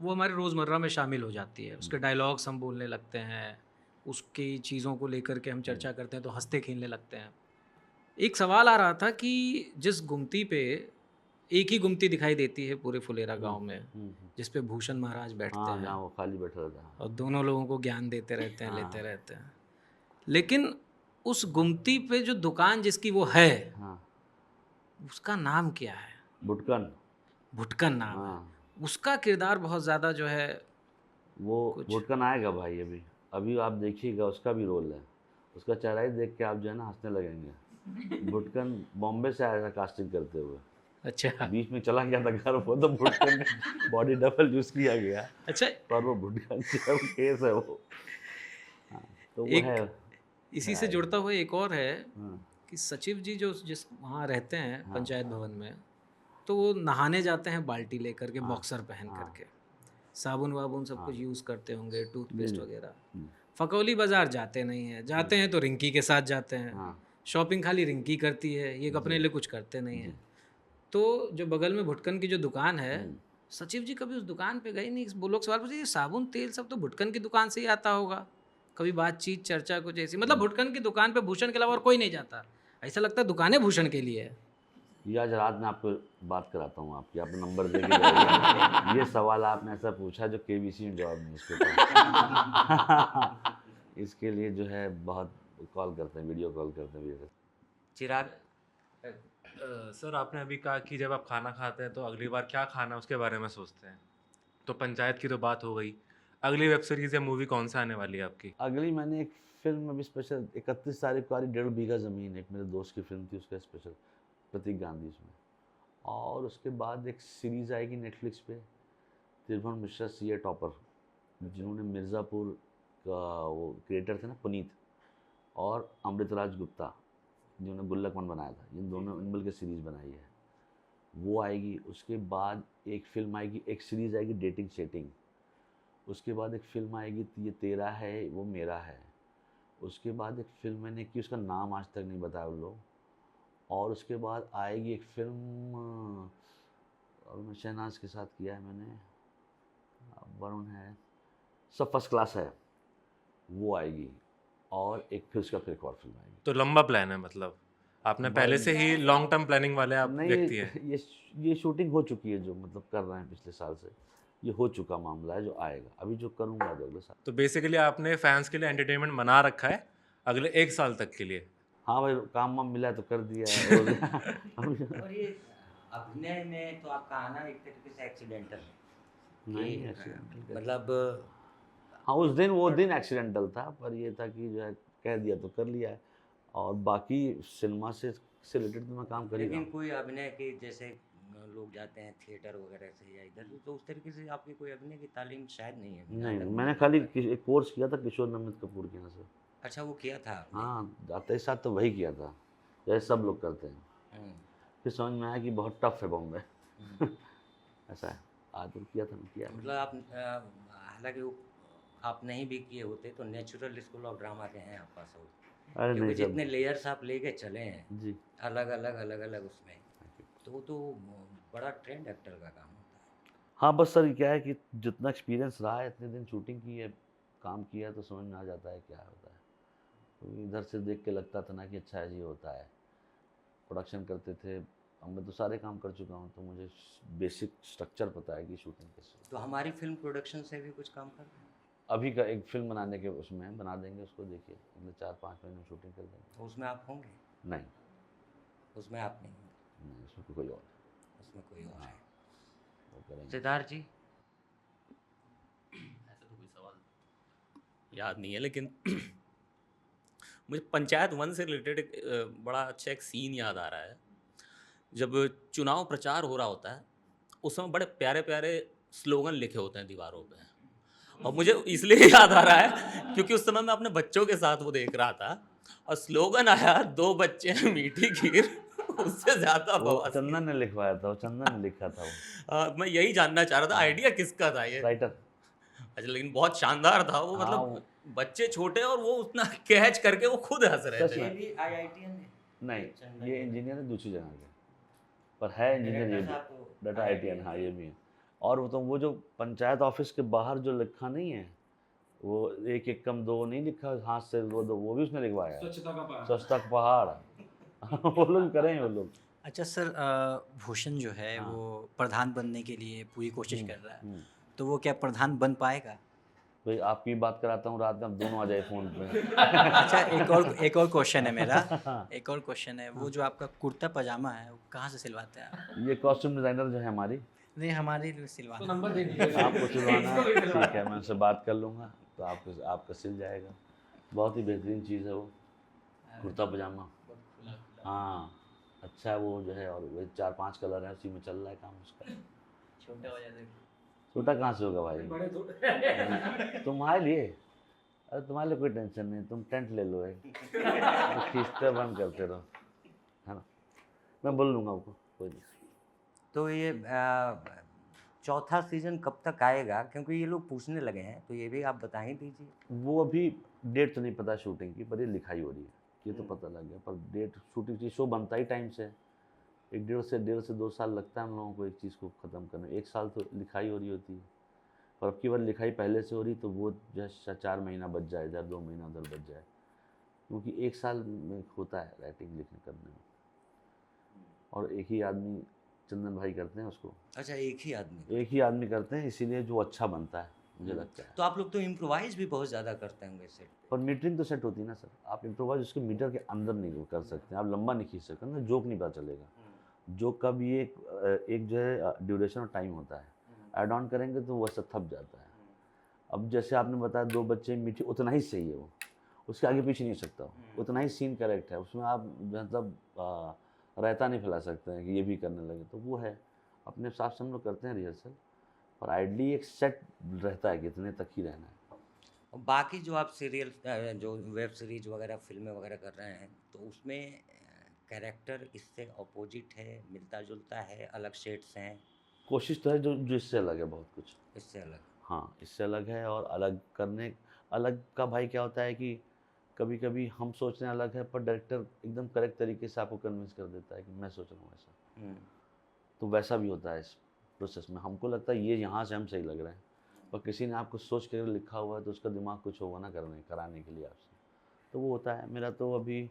वो हमारे रोज़मर्रा में शामिल हो जाती है। उसके डायलॉग्स हम बोलने लगते हैं, उसकी चीज़ों को लेकर के हम चर्चा करते हैं तो हंसते खेलने लगते हैं। एक सवाल आ रहा था कि जिस गुमती पे एक ही गुमती दिखाई देती है पूरे फुलेरा गांव में, जिस पे भूषण महाराज बैठते हाँ, हैं जहाँ वो खाली बैठा रहता है। और दोनों लोगों को ज्ञान देते रहते हैं, लेते हाँ। रहते हैं, लेकिन उस गुमती पे जो दुकान जिसकी वो है हाँ, उसका नाम क्या है? भुटकन। भुटकन नाम है। हाँ, उसका किरदार बहुत ज़्यादा जो है वो कुछ भुटकन आएगा भाई, अभी अभी आप देखिएगा उसका भी रोल है। उसका चेहरा ही देख के आप जो है ना हंसने लगेंगे। भुटकन बॉम्बे से आया था कास्टिंग करते हुए, अच्छा बीच में चला गया था घर, वो तो भुटकन का बॉडी डबल यूज किया गया, अच्छा पर वो भुटकन से केस है वो। हाँ, तो वो है। एक इसी से जुड़ता हुआ एक और है हाँ, कि सचिव जी जो जिस वहाँ रहते हैं हाँ। पंचायत भवन में, तो वो नहाने जाते हैं बाल्टी लेकर के, हाँ, बॉक्सर पहन हाँ। करके, साबुन वाबुन सब हाँ। कुछ यूज़ करते होंगे, जी, टूथपेस्ट जी। वगैरह। हम्म, फकौली बाज़ार जाते नहीं हैं, जाते हैं तो रिंकी के साथ जाते हैं। हाँ, शॉपिंग खाली रिंकी करती है, ये अपने जी। लिए कुछ करते नहीं जी। हैं। तो जो बगल में भुटकन की जो दुकान है, हम्म। सचिव जी कभी उस दुकान पे गए नहीं? वो लोग सवाल पूछे, ये साबुन तेल सब तो भुटकन की दुकान से ही आता होगा। कभी बातचीत चर्चा कुछ ऐसी, मतलब भुटकन की दुकान पे भूषण के अलावा और कोई नहीं जाता, ऐसा लगता है दुकानें भूषण के लिए है। ये आज रात में आपको बात कराता हूँ आपकी, आप नंबर दे के जाइए। ये सवाल आपने ऐसा पूछा जो केबीसी में जवाब नहीं इसके ऊपर। इसके लिए जो है बहुत कॉल करते हैं, वीडियो कॉल करते हैं वीडियो। चिराग, सर आपने अभी कहा कि जब आप खाना खाते हैं तो अगली बार क्या खाना है उसके बारे में सोचते हैं, तो पंचायत की तो बात हो गई, अगली वेब सीरीज़ या मूवी कौन सा आने वाली है आपकी? अगली मैंने एक फिल्म अभी स्पेशल 31 तारीख को आ रही, 1.5 बीघा ज़मीन, एक मेरे दोस्त की फिल्म थी, उसका स्पेशल प्रतीक गांधी उसमें। और उसके बाद एक सीरीज़ आएगी नेटफ्लिक्स पे, त्रिभुवन मिश्रा सीए टॉपर, जिन्होंने मिर्ज़ापुर का वो क्रिएटर थे ना पुनीत, और अमृतराज गुप्ता जिन्होंने गुल्लकमन बनाया था, इन दोनों इन मिल के सीरीज़ बनाई है, वो आएगी। उसके बाद एक फिल्म आएगी, एक सीरीज़ आएगी डेटिंग सेटिंग। उसके बाद एक फिल्म आएगी ये तेरा है वो मेरा है। उसके बाद एक फिल्म मैंने की, उसका नाम आज तक नहीं बताया उन लोग। और उसके बाद आएगी एक फिल्म और मैं शहनाज के साथ किया है मैंने, वरुण है, सब फर्स्ट क्लास है, वो आएगी। और एक फिर उसका फिर एक और फिल्म आएगी। तो लंबा प्लान है, मतलब आपने पहले से ही लॉन्ग टर्म प्लानिंग वाले आप नहीं, व्यक्ति हैं। ये शूटिंग हो चुकी है, जो मतलब कर रहे हैं पिछले साल से, ये हो चुका मामला है, जो आएगा अभी जो करूँगा जो अगले साल। तो बेसिकली आपने फैंस के लिए एंटरटेनमेंट बना रखा है अगले 1 साल तक के लिए। हाँ भाई, काम वाम मिला है तो कर दिया है। और ये अभिनय में तो आपका आना एक तरीके से एक्सीडेंटल है नहीं, कि, accidental मतलब हाँ, उस दिन वो दिन एक्सीडेंटल था, पर ये था कि जो है कह दिया तो कर लिया है, और बाकी सिनेमा से रिलेटेड तो मैं काम कर ही रहा लेकिन हूँ। कोई अभिनय के जैसे लोग जाते हैं थिएटर वगैरह से या इधर, तो उस तरीके से आपकी कोई अभिनय की तालीम शायद नहीं है। जहाँ नहीं, तक मैंने मुझे खाली लगता है। एक कोर्स किया था किशोर नमित कपूर के यहाँ से। अच्छा, वो किया था आपने? हाँ, जाते ही साथ तो वही किया था, जैसे सब लोग करते हैं। हम्म, फिर समझ में आया कि बहुत टफ है बॉम्बे। ऐसा है, आदर किया था, मैं किया। मतलब आप हालांकि आप नहीं भी किए होते तो नेचुरल स्कूल ऑफ ड्रामा के हैं आप पास आउट, अरे क्योंकि नहीं जितने सब लेयर्स आप लेके चले हैं जी। अलग अलग उसमें, तो वो तो बड़ा ट्रेंड एक्टर का काम होता है। हाँ बस सर क्या है कि जितना एक्सपीरियंस रहा है, इतने दिन शूटिंग की है, काम किया है, तो समझ में आ जाता है क्या होता है। तो इधर से देख के लगता था ना कि अच्छा है, ये होता है। प्रोडक्शन करते थे, अब मैं तो सारे काम कर चुका हूँ, तो मुझे बेसिक स्ट्रक्चर पता है कि शूटिंग कैसे। तो हमारी फिल्म प्रोडक्शन से भी कुछ काम कर रहे हैं? अभी का एक फिल्म बनाने के उसमें बना देंगे उसको, देखिए अगले 4-5 महीने में शूटिंग कर देंगे। तो उसमें आप होंगे? नहीं उसमें आप नहीं होंगे, नहीं, उसमें कोई और है, उसमें कोई और है। वो करेंगे। सिद्धार्थ जी, ऐसा तो कोई सवाल याद नहीं है, लेकिन मुझे पंचायत वन से रिलेटेड एक बड़ा अच्छा एक सीन याद आ रहा है। जब चुनाव प्रचार हो रहा होता है, उस समय बड़े प्यारे प्यारे स्लोगन लिखे होते हैं दीवारों पे, और मुझे इसलिए याद आ रहा है क्योंकि उस समय मैं अपने बच्चों के साथ वो देख रहा था, और स्लोगन आया, 2 बच्चे हैं मीठी खीर, उससे ज़्यादा वो बवासीर। चंदन ने लिखवाया था, वो चंदन ने लिखा था वो, मैं यही जानना चाह रहा था, आइडिया किसका था ये? राइटर। अच्छा, लेकिन बहुत शानदार था वो, हाँ, मतलब बच्चे छोटे और वो उतना कैच करके वो खुद हंस रहे सच थे। में। ये भी IITian है? नहीं, चंदन ये है। इंजीनियर है दूसरी जगह के, पर है इंजीनियर ये डायरेक्टर भी, साहब तो डाटा IITian, हाँ ये भी है। और वो जो पंचायत ऑफिस के बाहर जो लिखा नहीं है, वो 1 एकम 2 नहीं लिखा हाथ से, वो भी उसने लिखवाया है, स्वच्छता का पहाड़। स्वच्छता का पहाड़। वो लोग करें वो लोग। अच्छा सर, भूषण जो है हाँ। वो प्रधान बनने के लिए पूरी कोशिश हम्म, कर रहा है, हम्म। तो वो क्या प्रधान बन पाएगा? भाई आपकी बात कराता हूँ, रात में आप दोनों आ जाए फोन पे। अच्छा, एक और क्वेश्चन है मेरा, हाँ। एक और क्वेश्चन है, वो जो आपका कुर्ता पजामा है वो कहाँ से सिलवाते हैं आप? ये कॉस्ट्यूम डिजाइनर जो है हमारी, नहीं, हमारे लिए सिलवाना। तो नंबर दे दीजिए। आपको सिलवाना है, ठीक है, मैं उनसे बात कर लूँगा, तो आपका सिल जाएगा। बहुत ही बेहतरीन चीज़ है वो कुर्ता पजामा। हाँ अच्छा है वो जो है, और वही 4-5 कलर है, उसी में चल रहा है काम उसका। छोटा हो जाता है। छोटा कहाँ से होगा भाई, बड़े थोड़े। तुम्हारे लिए, अरे तुम्हारे लिए कोई टेंशन नहीं, तुम टेंट ले लो एक, खींचते बंद करते रहो, है ना, मैं बोल लूँगा आपको, कोई नहीं। तो ये चौथा सीजन कब तक आएगा, क्योंकि ये लोग पूछने लगे हैं, तो ये भी आप बता ही दीजिए। वो अभी डेट तो नहीं पता शूटिंग की, पर ये लिखाई हो रही है, ये तो पता लग गया, पर डेट शूटिंग की, शो बनता ही टाइम से, 1.5 से 2 साल लगता है हम लोगों को एक चीज़ को ख़त्म करने में। 1 साल तो लिखाई हो रही होती है, और अब की बार लिखाई पहले से हो रही, तो वो जैसे 4 महीना बच जाए इधर, 2 महीना उधर बच जाए, क्योंकि 1 साल में होता है राइटिंग लिखने करने में, और एक ही आदमी, चंदन भाई करते हैं उसको, अच्छा, एक ही आदमी करते हैं, इसीलिए जो अच्छा बनता है मुझे लगता है। तो आप लोग तो इम्प्रोवाइज भी बहुत ज़्यादा करते होंगे सेट पे। पर मीटरिंग तो सेट होती है ना सर, आप इम्प्रोवाइज उसके मीटर के अंदर नहीं कर सकते, आप लंबा नहीं खींच सकते ना, जोक नहीं पता चलेगा, जो कब ये एक जो है ड्यूरेशन और टाइम होता है, ऐड ऑन करेंगे तो वैसा थक जाता है। अब जैसे आपने बताया 2 बच्चे मीठी, उतना ही सही है वो, उसके आगे पीछे नहीं हो सकता, उतना ही सीन करेक्ट है, उसमें आप मतलब रायता नहीं फैला सकते हैं कि ये भी करने लगे, तो वो है अपने हिसाब से हम लोग करते हैं रिहर्सल, पर आइडली एक सेट रहता है कि इतने तक ही रहना है। और बाकी जो आप सीरियल जो वेब सीरीज वगैरह फिल्में वगैरह कर रहे हैं, तो उसमें कैरेक्टर इससे अपोजिट है, मिलता जुलता है, अलग शेड्स हैं? कोशिश तो है जो इससे अलग है, बहुत कुछ इससे अलग? हाँ इससे अलग है, और अलग का भाई क्या होता है कि कभी कभी हम सोच रहे हैं अलग है, पर डायरेक्टर एकदम करेक्ट तरीके से आपको कन्विंस कर देता है कि मैं सोच रहा हूँ ऐसा, तो वैसा भी होता है इस प्रोसेस में। हमको लगता है ये यहाँ से हम सही लग रहे हैं, और किसी ने आपको सोच कर लिखा हुआ है, तो उसका दिमाग कुछ होगा ना कराने के लिए आपसे, तो वो होता है। मेरा तो अभी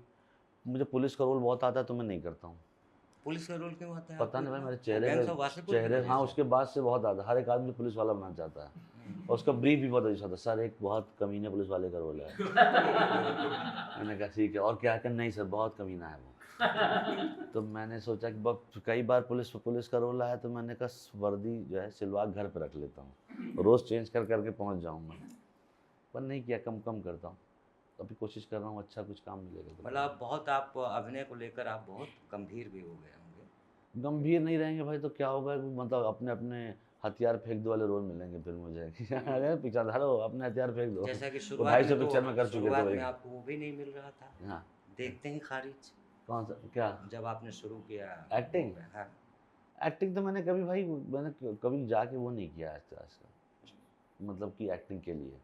मुझे पुलिस का रोल बहुत आता है, तो मैं नहीं करता हूँ। पुलिस का रोल क्यों आता है पता आपको नहीं भाई, इतना? मेरे गैंग्स ऑफ वासेपुर की चेहरे वजह हाँ, से? उसके बाद से बहुत आता है, हर एक आदमी पुलिस वाला बनना चाहता है, और उसका ब्रीफ भी बहुत अच्छा था, सर एक बहुत कमीने पुलिस वाले का रोल है। मैंने कहा ठीक है, और क्या कर, नहीं सर बहुत कमीना है वो। तो मैंने सोचा कि कई बार पुलिस का रोल आया, तो मैंने कहा वर्दी जो है सिलवा घर पे रख लेता हूँ, रोज़ चेंज करके पहुँच जाऊँगा, पर नहीं किया, कम करता हूँ। अभी कोशिश कर रहा हूँ अच्छा कुछ काम मिलेगा तो। मतलब बहुत आप अभिनय को लेकर आप बहुत गंभीर भी हो गए होंगे। गंभीर नहीं रहेंगे भाई तो क्या होगा, मतलब अपने हथियार फेंक दो वाले रोल मिलेंगे फिर मुझे। अरे पीछाधार हो, अपने हथियार फेंक दो। जैसा कि वो शुरुआत 250 में पिक्चर में कर चुके थे शुरुआत भाई। में आपको वो भी नहीं मिल रहा था, हाँ देखते ही खारिज। कौन सा क्या जब आपने शुरू किया Acting? हाँ, एक्टिंग तो मैंने कभी भाई मैंने कभी जाके वो नहीं किया आज तक, मतलब कि एक्टिंग के लिए,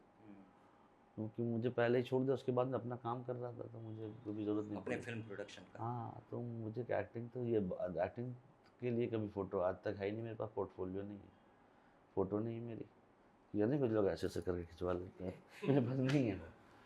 क्योंकि मुझे पहले ही छोड़ दिया, उसके बाद मैं अपना काम कर रहा था तो मुझे कभी ज़रूरत नहीं अपने पड़ी। फिल्म प्रोडक्शन का। हाँ, तो मुझे एक्टिंग तो ये एक्टिंग के लिए कभी फ़ोटो आज तक है ही नहीं मेरे पास, पोर्टफोलियो नहीं है, फ़ोटो नहीं है मेरी। ये नहीं कुछ लोग ऐसे ऐसे करके खिंचवा लेते हैं, मेरे पास नहीं है।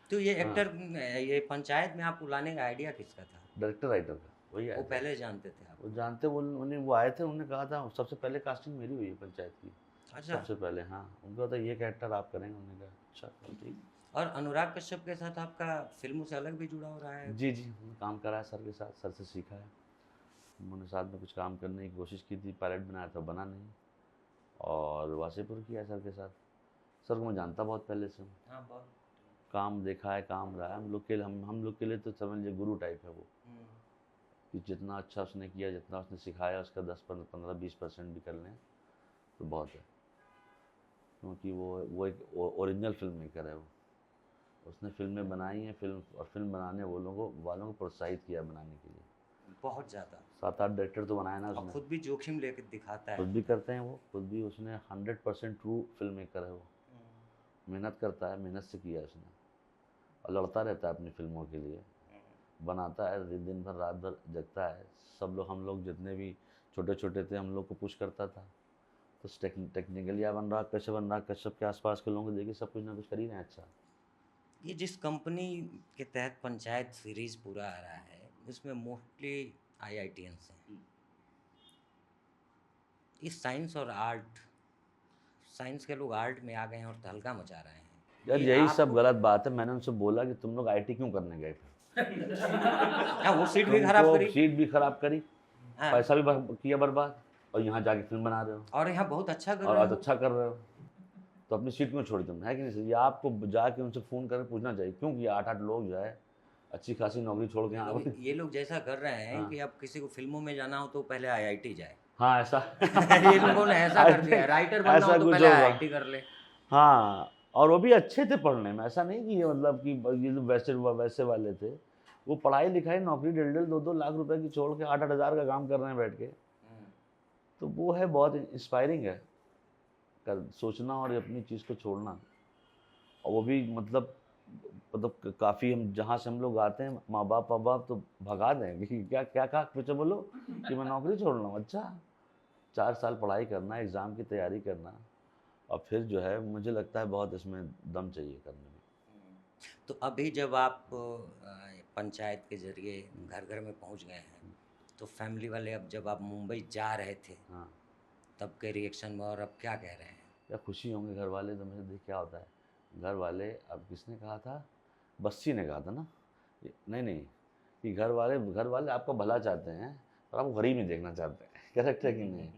तो ये हाँ। एक्टर ये पंचायत में आपको लाने का आइडिया किसका था? डायरेक्टर राइटर का वही आया वो था। पहले जानते थे आप? वो जानते, वो उन्हें वो आए थे, उन्होंने कहा था सबसे पहले कास्टिंग मेरी हुई है पंचायत की, अच्छा। सबसे पहले। हाँ, उनको था ये कैरेक्टर आप करेंगे, उन्होंने कहा अच्छा चलो ठीक। और अनुराग कश्यप के साथ आपका फिल्मों से अलग भी जुड़ा हो रहा है? जी जी, उन्होंने काम करा है सर के साथ, सर से सीखा है। उन्होंने साथ में कुछ काम करने की कोशिश की थी, पायलट बनाया था, बना नहीं, और वासेपुर किया है सर के साथ। सर को मैं जानता बहुत पहले से हूँ, हाँ, बहुत। काम देखा है, काम रहा है हम लोग के लिए, हम लोग के लिए तो समझ लीजिए गुरु टाइप है वो, कि जितना अच्छा उसने किया, जितना उसने सिखाया, उसका 10-15-20% भी कर लें तो बहुत है, क्योंकि वो एक ओरिजिनल फिल्म मेकर है। वो उसने फिल्में बनाई हैं, फिल्म बनाने वालों को प्रोत्साहित किया बनाने के लिए। बहुत ज़्यादा। 7-8 डायरेक्टर तो बनाए ना और उसने, खुद भी जोखिम लेके दिखाता है। खुद भी करते हैं वो, खुद भी उसने 100% ट्रू फिल्म मेकर है वो, मेहनत करता है, मेहनत से किया उसने, और लड़ता रहता है अपनी फिल्मों के लिए, बनाता है, दिन भर रात भर जगता है। सब लोग, हम लोग जितने भी छोटे छोटे थे, हम लोग को पुश करता था, तो टेक्निकली आप अनुराग कश्यप के आसपास के लोगों को देखिए, सब कुछ ना कुछ कर ही रहे हैं अच्छा। ये जिस कंपनी के तहत पंचायत सीरीज पूरा आ रहा है, उसमें मोस्टली IITians हैं। इस साइंस और आर्ट, साइंस के लोग आर्ट में आ गए हैं और तहलका मचा रहे हैं। यार ये यही आपको- सब गलत बात है। मैंने उनसे बोला कि तुम लोग IT क्यों करने गए फिर? हाँ, वो सीट भी खराब तुमको करी। सीट भी खराब करी, हाँ, पैसा भी किया बर्बाद, और यहाँ जाके फिल्म बना रहे हो, और यहाँ बहुत अच्छा कर और रहे आज हो। अच्छा कर रहे हो, तो अपनी सीट क्यों छोड़ी तुम, है कि नहीं सर? ये आपको जाके उनसे फ़ोन करके पूछना चाहिए, क्यों कि 8-8 लोग जो है अच्छी खासी नौकरी छोड़ के यहाँ ये लोग जैसा कर रहे हैं हाँ। कि अब किसी को फिल्मों में जाना हो तो पहले IIT जाए। हाँ ऐसा ये लोगों ने ऐसा कर दिया है, राइटर बनना ऐसा हो तो कुछ पहले होगा। IIT कर ले। हाँ, और वो भी अच्छे थे पढ़ने में, ऐसा नहीं कि ये मतलब कि ये जो वैसे वाले थे, वो पढ़ाई लिखाई नौकरी 1.5-2 लाख रुपए की छोड़ के 8-8 हज़ार का काम कर रहे हैं बैठ के, तो वो है बहुत इंस्पायरिंग है, सोचना और अपनी चीज़ को छोड़ना। और वो भी मतलब काफ़ी, हम जहाँ से हम लोग आते हैं, माँ बाप तो भगा दें कि क्या क्या कहा, कुछ बोलो कि मैं नौकरी छोड़ रहा हूँ। अच्छा, 4 साल पढ़ाई करना, एग्ज़ाम की तैयारी करना, और फिर जो है मुझे लगता है बहुत इसमें दम चाहिए करने में। तो अभी जब आप पंचायत के जरिए घर घर में पहुंच गए हैं, तो फैमिली वाले अब जब आप मुंबई जा रहे थे हाँ, तब के रिएक्शन में, और अब क्या कह रहे हैं? या खुशी होंगे घर वाले, तो मुझे देख क्या होता है, घर वाले, अब किसने कहा था, बस्सी ने कहा था ना, नहीं कि घर वाले आपका भला चाहते हैं और आपको गरीब नहीं देखना चाहते हैं, करेक्ट है कि नहीं?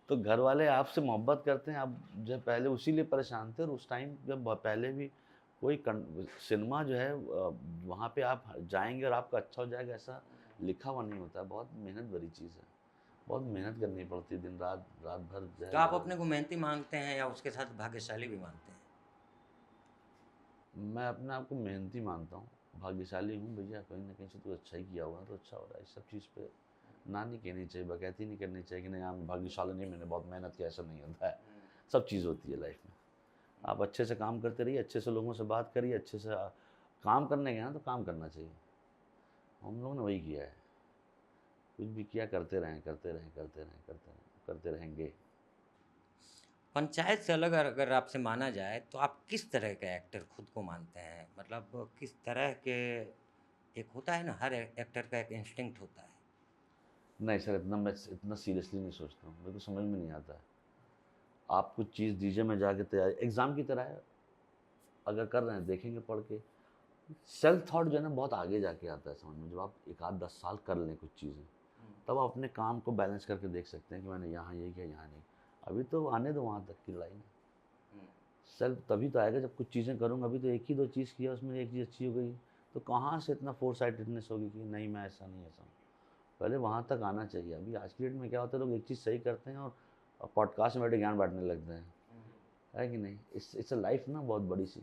तो घर वाले आपसे मोहब्बत करते हैं। आप जब पहले उसी लिए परेशान थे, और उस टाइम जब पहले भी कोई सिनेमा जो है वहाँ पे आप जाएंगे और आपका अच्छा हो जाएगा, ऐसा लिखा हुआ नहीं होता, बहुत मेहनत भरी चीज़ है, बहुत मेहनत करनी पड़ती है, दिन रात भर जो है। तो आप अपने को मेहनती मानते हैं या उसके साथ भाग्यशाली भी मानते हैं? मैं अपने आप को मेहनती मानता हूँ, भाग्यशाली हूँ भैया, कहीं ना कहीं से तो अच्छा ही किया होगा तो अच्छा हो रहा है। इस सब चीज़ पे ना नहीं कहनी चाहिए, बकैती नहीं करनी चाहिए कि नहीं हम भाग्यशाली नहीं, मैंने बहुत मेहनत की, ऐसा नहीं होता है। सब चीज़ होती है लाइफ में, आप अच्छे से काम करते रहिए, अच्छे से लोगों से बात करिए, अच्छे से काम करने गए ना तो काम करना चाहिए। हम लोगों ने वही किया है, कुछ भी किया, करते रहेंगे। पंचायत से अलग अगर आपसे माना जाए तो आप किस तरह के एक्टर खुद को मानते हैं? मतलब किस तरह के, एक होता है ना, हर एक्टर का एक इंस्टिंक्ट होता है। नहीं सर, मैं इतना सीरियसली नहीं सोचता हूँ, मेरे को समझ में नहीं आता है। आप कुछ चीज़ दीजिए, मैं जाके तैयारी, एग्ज़ाम की तरह है, अगर कर रहे हैं देखेंगे पढ़ के। सेल्फ थॉट जो है ना बहुत आगे जाके आता है समझ में, जब आप 1-8-10 साल कर लें कुछ चीज़ें, तब आप अपने काम को बैलेंस करके देख सकते हैं कि मैंने यहाँ ये किया, यहाँ नहीं। अभी तो आने दो वहाँ तक की लाइन, सेल्फ तभी तो आएगा जब कुछ चीज़ें करूँगा। अभी तो 1 ही 2 चीज़ किया, उसमें एक चीज़ अच्छी हो गई, तो कहाँ से इतना फोरसाइटेडनेस होगी कि नहीं मैं ऐसा नहीं, ऐसा पहले वहाँ तक आना चाहिए। अभी आज की डेट में क्या होता है, लोग एक चीज़ सही करते हैं और पॉडकास्ट में बैठे ज्ञान बांटने लगते हैं, है कि नहीं? इट्स अ लाइफ ना बहुत बड़ी सी।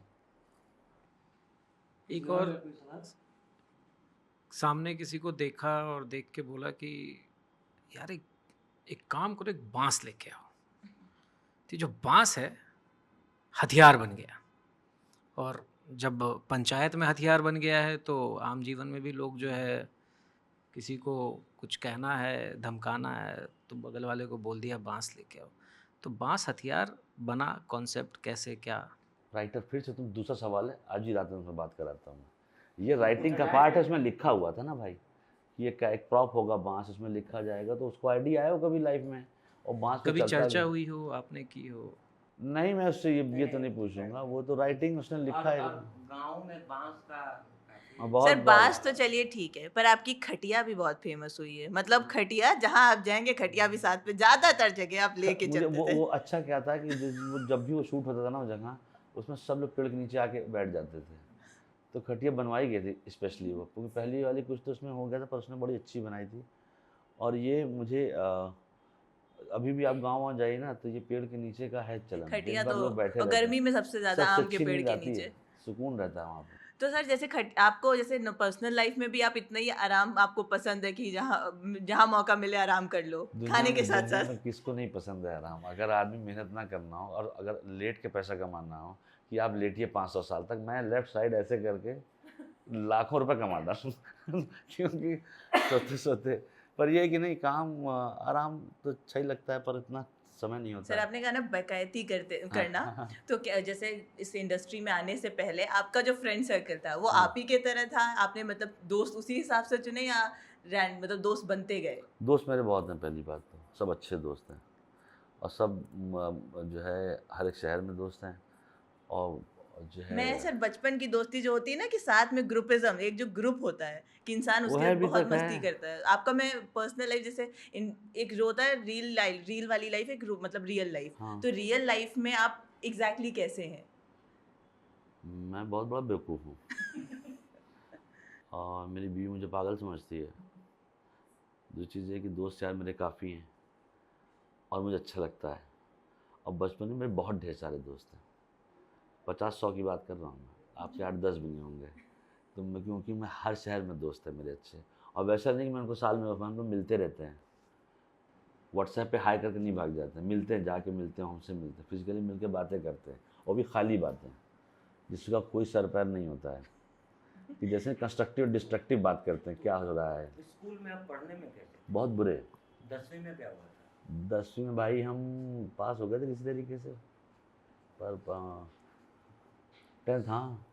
एक और सामने किसी को देखा और देख के बोला कि यार एक काम करो, एक बांस लेके आओ। तो जो बांस है हथियार बन गया, और जब पंचायत में हथियार बन गया है तो आम जीवन में भी लोग जो है किसी को कुछ कहना है, धमकाना है, तो बगल वाले को बोल दिया बांस लेके आओ। तो बांस हथियार बना, कॉन्सेप्ट कैसे, क्या? राइटर, फिर से तुम दूसरा सवाल है, आज ही रात में मैं बात कराता हूँ। ये राइटिंग का पार्ट है, उसमें लिखा हुआ था ना भाई, ये क्या एक प्रॉप होगा बांस, उसमें लिखा जाएगा, तो उसको आइडिया आया हो कभी लाइफ में, और बांस पे कभी चलता चर्चा भी। हुई हो, आपने की हो? नहीं, मैं उससे ये तो नहीं पूछूंगा, वो तो राइटिंग उसने लिखा है। गांव में बांस का बहुत सर बार बांस तो चलिए ठीक है, पर आपकी खटिया भी बहुत फेमस हुई है। मतलब खटिया जहाँ आप जाएंगे खटिया भी साथ में, ज्यादातर जगह आप लेके मुझे चलते थे। वो अच्छा क्या था कि जब भी वो शूट होता था ना वो जगह, उसमें सब लोग पेड़ के नीचे आके बैठ जाते थे, तो खटिया बनवाई गई थी स्पेशली वो, क्योंकि पहली वाली कुछ तो उसमें हो गया था, पर उसने बड़ी अच्छी बनाई थी। और ये मुझे अभी भी आप गाँव वहाँ जाइए ना, तो ये पेड़ के नीचे का है चलन, खटिया दिन भर तो, लोग बैठे और रहते गर्मी हैं, में सबसे ज्यादा सबसे आम के अच्छी पेड़ नींद के आती है, नीचे। सुकून रहता है वहाँ पे। तो सर जैसे आपको जैसे पर्सनल लाइफ में भी आप इतना ही आराम आपको पसंद है कि जहाँ जहाँ मौका मिले आराम कर लो खाने के साथ दुनिया साथ? में किसको नहीं पसंद है आराम? अगर आदमी मेहनत ना करना हो और अगर लेट के पैसा कमाना हो, कि आप लेटिए 500 साल तक, मैं लेफ्ट साइड ऐसे करके लाखों रुपए कमाता हूँ क्योंकि सोते सोते, पर ये है कि नहीं, काम आराम तो अच्छा ही लगता है, पर इतना समय नहीं होता सर है। आपने कहा ना बकैती करना, हाँ। तो क्या जैसे इस इंडस्ट्री में आने से पहले आपका जो फ्रेंड सर्कल था वो हाँ। आप ही के तरह था? आपने मतलब दोस्त उसी हिसाब से चुने, या मतलब दोस्त बनते गए? दोस्त मेरे बहुत हैं, पहली बात तो सब अच्छे दोस्त हैं, और सब जो है हर एक शहर में दोस्त हैं, और जो है मैं सर बचपन की दोस्ती जो होती है ना कि साथ में ग्रुपिज्म, एक जो ग्रुप होता है कि इंसान वो उसके है साथ अभी बहुत तक मस्ती है। करता है। आपका मैं पर्सनल लाइफ जैसे एक जो होता है रील वाली लाइफ, एक मतलब रियल लाइफ, हाँ। तो रियल लाइफ में आप एग्जैक्टली कैसे हैं? मैं बहुत बड़ा बेवकूफ़ हूँ और मेरी बीवी मुझे पागल समझती है। दूसरी चीज़ है कि दोस्त यार मेरे काफ़ी हैं और मुझे अच्छा लगता है, और बचपन में मेरे बहुत ढेर सारे दोस्त हैं, 50-100 की बात कर रहा हूँ मैं, आपके 8-10 भी नहीं होंगे। तो मैं, क्योंकि मैं हर शहर में दोस्त है मेरे अच्छे, और वैसा नहीं कि मैं उनको साल में हम लोग मिलते रहते हैं, व्हाट्सएप पे हाई करके नहीं भाग जाते हैं, मिलते हैं, जाके मिलते हैं, हमसे मिलते हैं, फिजिकली मिलकर बातें करते हैं, और भी खाली बातें जिसका कोई सर पैर नहीं होता है, कि जैसे कंस्ट्रक्टिव डिस्ट्रक्टिव बात करते हैं, क्या हो रहा है। स्कूल में आप पढ़ने में कैसे? बहुत बुरे। 10वीं में क्या हुआ था? 10वीं में भाई हम पास हो गए थे किसी तरीके से, पर 10th, हाँ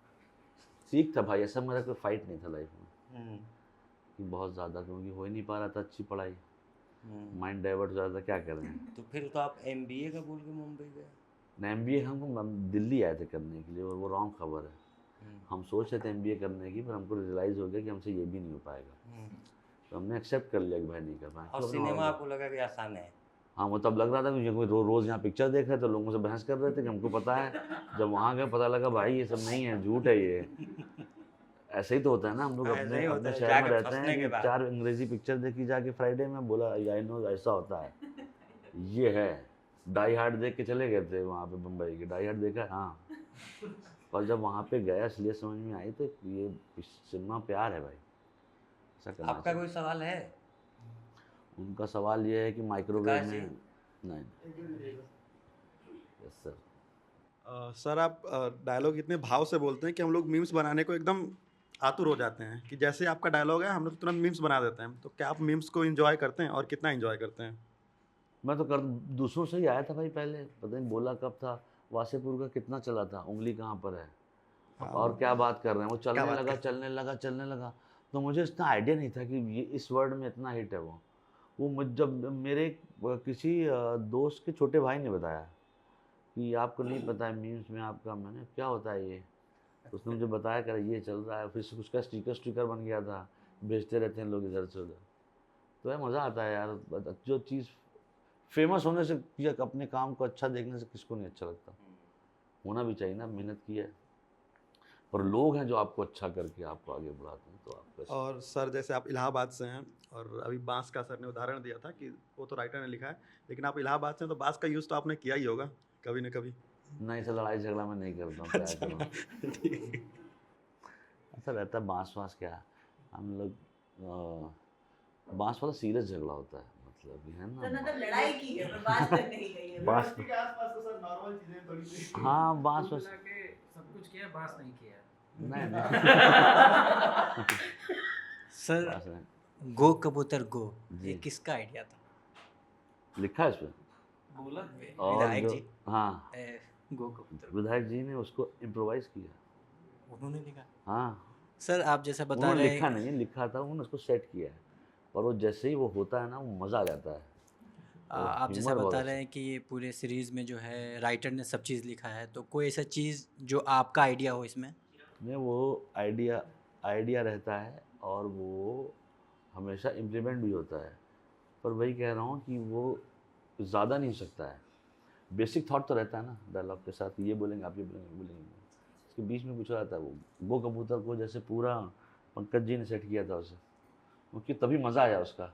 ठीक था भाई, ऐसा मेरा कोई फाइट नहीं था लाइफ में कि बहुत ज़्यादा, क्योंकि हो ही नहीं पा रहा था अच्छी पढ़ाई, माइंड डाइवर्ट हो जाता था, क्या कर रहे हैं। तो फिर तो आप MBA का बोल के मुंबई गए? MBA हम दिल्ली आए थे करने के लिए, और वो रॉन्ग खबर है। हम सोच रहे थे MBA करने की, पर हमको रियलाइज़ हो गया कि हमसे ये भी नहीं हो पाएगा, तो हमने एक्सेप्ट कर लिया कि भाई नहीं कर पाए। और सिनेमा आपको लगा कि आसान है? हाँ, वो तब लग रहा था कि कोई रोज़ यहाँ पिक्चर देख रहे थे, लोगों से बहस कर रहे थे कि हमको पता है, जब वहाँ गए पता लगा भाई ये सब नहीं है, झूठ है ये। ऐसे ही तो होता है ना, हम लोग ऐसे ही होता अपने है, शहर में जाके रहते फंसने हैं के कि बाद। 4 अंग्रेजी पिक्चर देखी जाके फ्राइडे में, बोला आई नो ऐसा होता है, ये है। डाई हार्ड देख के चले गए थे वहाँ पे बम्बई के, डाई हार्ड देखा, हाँ, और जब वहाँ पे गया इसलिए समझ में आई, तो ये सिनेमा प्यार है भाई, ऐसा करना आपका चाहिए। कोई सवाल है? उनका सवाल ये है कि माइक्रोवेव प्रकाश जी। में नहीं। Yes sir. सर आप डायलॉग इतने भाव से बोलते हैं कि हम लोग मीम्स बनाने को एकदम आतुर हो जाते हैं, कि जैसे आपका डायलॉग है हम लोग तुरंत मीम्स बना देते हैं। तो क्या आप मीम्स को एंजॉय करते हैं, और कितना एंजॉय करते हैं? मैं तो दूसरों से ही आया था भाई, पहले पता नहीं बोला कब था, वासेपुर का कितना चला था, उंगली कहाँ पर है, और क्या बात कर रहे हैं, वो क्या बात चलने लगा, तो मुझे इतना आइडिया नहीं था कि ये इस वर्ड में इतना हिट है। वो जब मेरे किसी दोस्त के छोटे भाई ने बताया कि आपको नहीं पता है मीम्स में आपका, मैंने क्या होता है ये, उसने मुझे बताया कर ये चल रहा है, फिर उसका स्टिकर बन गया था, भेजते रहते हैं लोग इधर से उधर, तो यार मज़ा आता है यार, जो चीज़ फेमस होने से या अपने काम को अच्छा देखने से किसको नहीं अच्छा लगता, होना भी चाहिए ना, मेहनत की है, पर लोग हैं जो आपको अच्छा करके आपको आगे बढ़ाते हैं, तो आपका। और सर जैसे आप इलाहाबाद से हैं, और अभी बांस का सर ने उदाहरण दिया था कि वो तो राइटर ने लिखा है, लेकिन आप इलाहाबाद से हैं तो बांस का यूज़ तो आपने किया ही होगा कभी न कभी। नहीं सर, लड़ाई झगड़ा मैं नहीं करता हूँ, क्या करूँ। ऐसा रहता है, बांस वाँस क्या, हम लोग बांस वाला सीरियस झगड़ा होता है, मतलब ये है तो ना। मतलब लड़ाई की है पर बात तक नहीं गई है। बांस के आसपास तो सर नॉर्मल चीजें थोड़ी सी हाँ बांस कुल वास मिला के सब कुछ किया, बात नहीं किया। नहीं नहीं सर बांस नहीं। गो कबूतर गो, जी। ये किसका आइडिया था? लिखा है इसमें। बोला और विधायक जो जी हाँ गो कबूतर गो, विधायक जी ने उसको इम्प्रोवाइज किया। उन्होंने लिखा। हाँ सर आप जैसा बता उन्होंने रहे लिखा हैं, नहीं है, लिखा था उन्होंने उसको सेट किया है, पर वो जैसे ही वो होता है ना वो मज़ा आ जाता है। और आप जैसा ह्यूमर बहुत बता अच्छा रहे हैं कि ये पूरे सीरीज में जो है राइटर ने सब चीज़ लिखा है, तो कोई ऐसा चीज़ जो आपका आइडिया हो इसमें? में वो आइडिया रहता है और वो हमेशा इम्प्लीमेंट भी होता है, पर वही कह रहा हूँ कि वो ज़्यादा नहीं हो सकता है। बेसिक थॉट तो रहता है ना डायलॉग के साथ, ये बोलेंगे आप, ये बोलेंगे, ये बोलेंगे, उसके बीच में कुछ हो जाता है। वो कबूतर को जैसे पूरा पंकज जी ने सेट किया था उसे, क्योंकि तभी मज़ा आया उसका।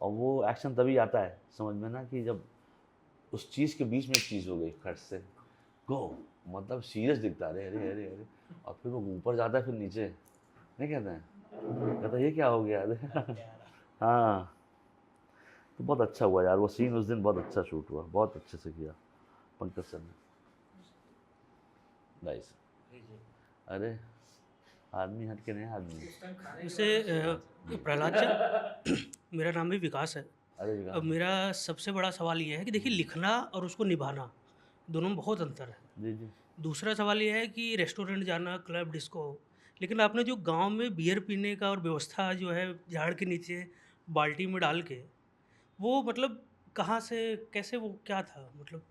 और वो एक्शन तभी आता है समझ में ना कि जब उस चीज़ के बीच में एक चीज़ हो गई खट से गो, मतलब सीरियस दिखता है, अरे अरे अरे अरे, और फिर वो ऊपर जाता है फिर नीचे, नहीं कहते हैं, कहता है ये क्या हो गया हाँ तो बहुत अच्छा हुआ यार वो सीन, उस दिन बहुत अच्छा शूट हुआ, बहुत अच्छे से किया पंकज सर ने। नाइस। अरे आदमी हट के नहीं आदमी। जैसे प्रहलाद जी, मेरा नाम भी विकास है। अरे अब विकास मेरा सबसे बड़ा सवाल ये है कि देखिए लिखना और उसको निभाना दोनों में बहुत अंतर है। जी जी दूसरा सवाल ये है कि रेस्टोरेंट जाना, क्लब, डिस्को, लेकिन आपने जो गांव में बियर पीने का और व्यवस्था जो है झाड़ के नीचे बाल्टी में डाल के, वो मतलब कहाँ से कैसे, वो क्या था मतलब?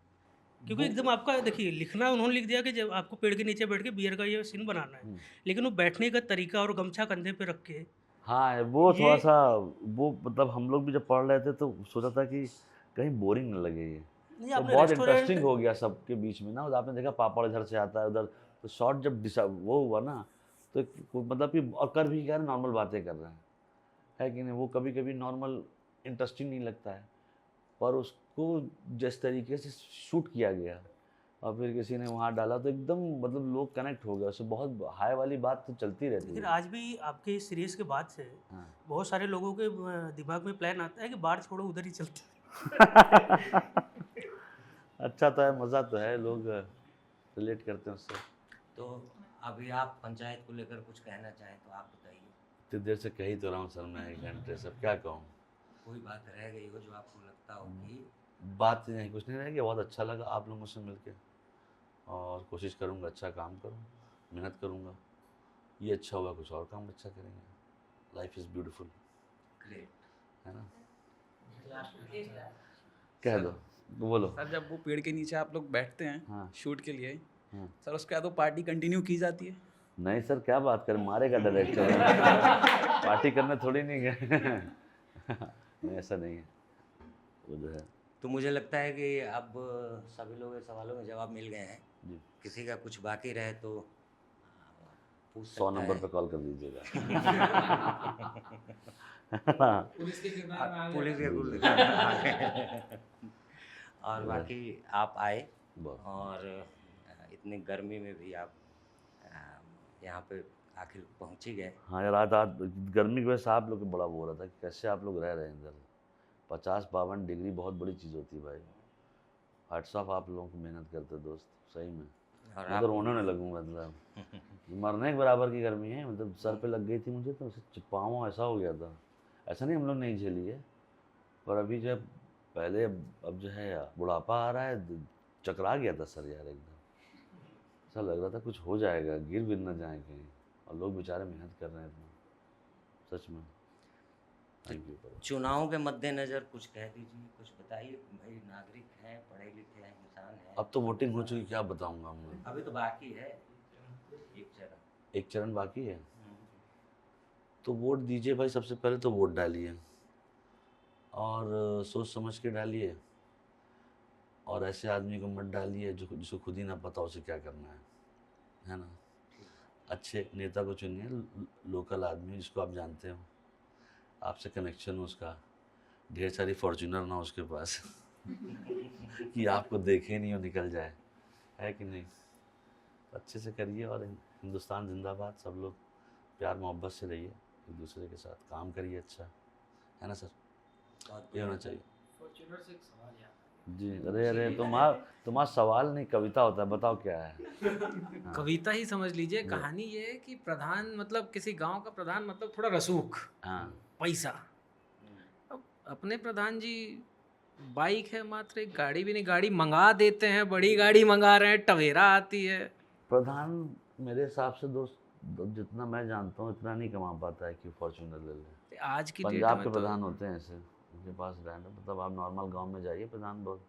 क्योंकि एकदम आपका देखिए लिखना उन्होंने लिख दिया कि जब आपको पेड़ के नीचे बैठ के बियर का ये सीन बनाना है, लेकिन वो बैठने का तरीका और गमछा कंधे पे रख के, हाँ वो थोड़ा ये सा वो मतलब हम लोग भी जब पढ़ रहे थे तो सोचा था कि कहीं बोरिंग न लगे ये, नहीं तो आपने बहुत रेस्टोरेंट इंटरेस्टिंग हो गया सबके बीच में ना। और आपने देखा पापड़ इधर से आता है उधर, तो शॉर्ट जब वो हुआ ना तो मतलब कि और कर भी क्या रहे, नॉर्मल बातें कर रहे हैं, है कि नहीं। वो कभी कभी नॉर्मल इंटरेस्टिंग नहीं लगता है, पर उसको जिस तरीके से शूट किया गया और फिर किसी ने वहाँ डाला तो एकदम मतलब लोग कनेक्ट हो गए उससे। बहुत हाई वाली बात तो चलती रहती लेकिन है। आज भी आपके इस सीरीज के बाद से हाँ बहुत सारे लोगों के दिमाग में प्लान आता है कि बाढ़ छोड़ो उधर ही चलते हैं। अच्छा तो है, मज़ा तो है, लोग रिलेट करते हैं उससे। तो अभी आप पंचायत को लेकर कुछ कहना चाहें तो आप बताइए। इतनी देर से कह ही तो रहा हूँ सर मैं, 1 घंटे से, अब क्या कहूँ। कोई बात रह गई हो जो आपको लगता हो कि बात नहीं, कुछ नहीं रह गया। बहुत अच्छा लगा आप लोगों से मिलके, और कोशिश करूँगा अच्छा काम करूँ, मेहनत करूँगा, ये अच्छा होगा कुछ और काम अच्छा करेंगे। Life is beautiful, great. है ना। कह दो, बोलो। सर जब वो पेड़ के नीचे आप लोग बैठते हैं हाँ शूट के लिए, हाँ सर उसके बाद वो पार्टी कंटिन्यू की जाती है? नहीं सर क्या बात कर, मारेगा डायरेक्टर पार्टी करने थोड़ी नहीं गए नहीं ऐसा नहीं है, वो जो है। तो मुझे लगता है कि अब सभी लोगों के सवालों में जवाब मिल गए हैं। जी किसी का कुछ बाकी रहे तो पूछ 100 सकता नंबर है। पे कॉल कर दीजिएगा पुलिस के किरदार में आ पुलिस गया। के गुल और बाकी आप आए बहुत और इतनी गर्मी में भी आप यहाँ पे आखिर पहुँच ही गए। हाँ यार, रात गर्मी की वजह से आप लोग को बड़ा वो हो रहा था कि कैसे आप लोग रह रहे हैं इधर। 50-52 डिग्री बहुत बड़ी चीज़ होती है भाई। हैट्स ऑफ आप लोगों को, मेहनत करते दोस्त, सही में। और मैं तो रोने नहीं लगूँ, मतलब मरने के बराबर की गर्मी है, मतलब सर पे लग गई थी मुझे तो पाँव ऐसा हो गया था। ऐसा नहीं हम लोग नहीं झेली है, पर अभी जब पहले अब जो है बुढ़ापा आ रहा है, चकरा गया था सर यार एकदम। ऐसा लग रहा था कुछ हो जाएगा, गिर विर न जाए कहीं, और लोग बेचारे मेहनत कर रहे हैं इतना, सच में। Thank you. चुनाव के मद्देनज़र कुछ कह दीजिए, कुछ बताइए। भाई नागरिक हैं, पढ़े लिखे हैं, इंसान हैं। अब तो वोटिंग हो चुकी, क्या बताऊंगा मैं। अभी तो बाकी है एक चरण। एक चरण बाकी है, तो वोट दीजिए भाई। सबसे पहले तो वोट डालिए, और सोच समझ के डालिए, और ऐसे आदमी को मत डालिए जो जिसको खुद ही ना पता उसे क्या करना है ना। अच्छे नेता को चुनिए, लोकल आदमी जिसको आप जानते हो, आपसे कनेक्शन हो उसका, ढेर सारी फॉर्च्यूनर ना उसके पास कि आपको देखे नहीं हो निकल जाए, है कि नहीं। अच्छे से करिए, और हिंदुस्तान जिंदाबाद। सब लोग प्यार मोहब्बत से रहिए। एक दूसरे के साथ काम करिए, अच्छा है ना सर, बहुत ये होना बढ़िया। चाहिए। फॉर्च्यूनर से एक सवाल याद आया। जी, अरे तुम्हारा सवाल नहीं कविता होता है, बताओ क्या है। हाँ। कविता ही समझ लीजिए। जी। कहानी ये है कि प्रधान मतलब किसी गांव का प्रधान मतलब थोड़ा रसूख, हाँ पैसा। अब अपने प्रधान जी बाइक है मात्र, एक गाड़ी भी नहीं, गाड़ी मंगा देते हैं, बड़ी गाड़ी मंगा रहे हैं, टवेरा आती है। प्रधान मेरे हिसाब से दोस्त जितना मैं जानता हूँ इतना नहीं कमा पाता है कि फॉर्च्यूनर ले ले। आज की डेट पंजाब में के तो प्रधान होते हैं ऐसे, उनके पास लैंड है, मतलब आप नॉर्मल गांव में जाइए, प्रधान बहुत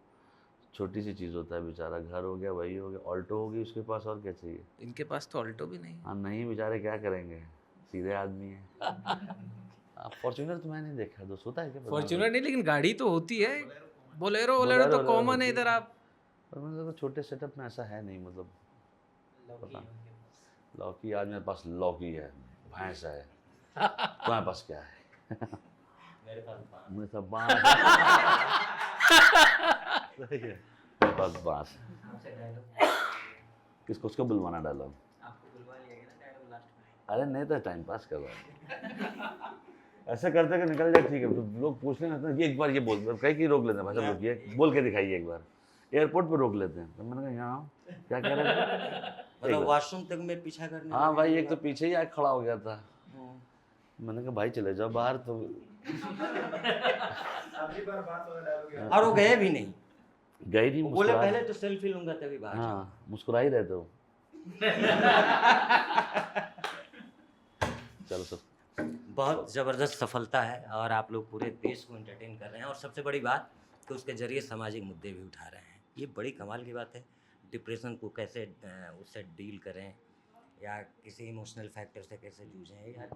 छोटी सी चीज़ होता है बेचारा, घर हो गया, वही हो गया, ऑल्टो होगी उसके पास, और क्या चाहिए। इनके पास तो ऑल्टो भी नहीं। हाँ नहीं, बेचारे क्या करेंगे, सीधे आदमी है। फॉर्च्यूनर तो मैं नहीं देखा दोस्त, होता है क्या प्रधान फॉर्च्यूनर का? नहीं, लेकिन गाड़ी तो होती है। बोलेरो बोलेरो वोलेरो तो वोलेरो कॉमन होती है है। इधर। आप पर मतलब तो छोटे सेटअप में ऐसा है नहीं, मतलब पता लौकी, आज मेरे पास लौकी है, भैंस है, तुम्हारे पास क्या है? मेरे पास बांस। मेरे पास बांस है। सही है, मेरे पास बांस है। आपसे डायलॉग किसको उसको बुलवाना डायलॉग? आपको बुलवा लिया गया ना डायलॉग लास्ट में। अरे नहीं तो टाइम पास कर रहा है। ऐसे करते कि निकल जाए, ठीक है, तो लोग पूछने लगते हैं कि एक बार ये बोल दो, कहीं रोक लेते हैं, भाई साहब रुकिए, बोल के दिखाइए एक बार। एयरपोर्ट पे रोक लेते हैं, तो मैंने कहा यहाँ क्या कह रहे थे? मतलब वॉशरूम तक में पीछा करने हाँ लगे भाई, थे एक तो आप? पीछे ही आके खड़ा हो गया था, हम्म। मैंने कहा भाई चले जाओ बाहर, तो और वो गए भी नहीं। गए नहीं, वो बोले मुस्कुरा। पहले तो सेल्फी लूंगा तभी बाहर जाऊंगा। हाँ मुस्कुरा ही रहते हो। चलो सर, बहुत ज़बरदस्त सफलता है और आप लोग पूरे देश को एंटरटेन कर रहे हैं, और सबसे बड़ी बात कि उसके ज़रिए सामाजिक मुद्दे भी उठा रहे हैं। ये बड़ी कमाल की बात है। डिप्रेशन को कैसे उससे डील करें, या किसी इमोशनल फैक्टर से कैसे जूझें, या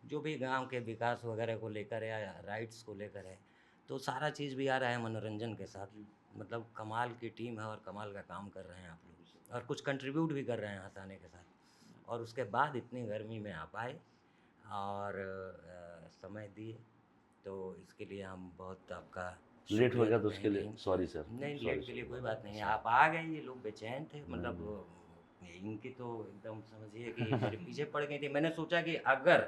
जो भी गांव के विकास वगैरह को लेकर या राइट्स को लेकर है, तो सारा चीज़ भी आ रहा है मनोरंजन के साथ। मतलब कमाल की टीम है और कमाल का काम कर रहे हैं आप लोग, और कुछ कंट्रीब्यूट भी कर रहे हैं हंसाने के साथ। और उसके बाद इतनी गर्मी में आप आए और समय दिए, तो इसके लिए हम बहुत आपका लेट हो शुक्रिया गया तो उसके लिए कहेंगे। Sorry sir. नहीं, सॉरी लेट के लिए सर। कोई बात नहीं है, आप आ गए, ये लोग बेचैन थे। मतलब इनकी तो एकदम समझिए कि मेरे पीछे पड़ गई थी। मैंने सोचा कि अगर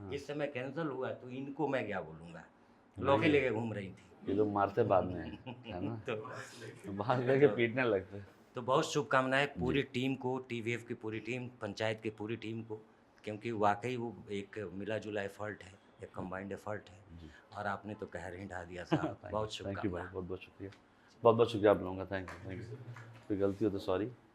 हाँ। इस समय कैंसिल हुआ तो इनको मैं क्या बोलूँगा, लौकी लेके घूम रही थी। ये लोग मारते बाद में है ना, तो बाहर लेके पीटने लगते। तो बहुत शुभकामनाएं पूरी टीम को, टीवीएफ की पूरी टीम, पंचायत की पूरी टीम को, क्योंकि वाकई वो एक मिला जुला एफर्ट है, एक कंबाइंड एफर्ट है, जी। और आपने तो कहर ही ढा दिया साहब। बहुत थैंक यू भाई, शुभकामनाएं। बहुत बहुत शुक्रिया, बहुत बहुत शुक्रिया आप लोगों का, थैंक यू। कोई गलती हो तो सॉरी।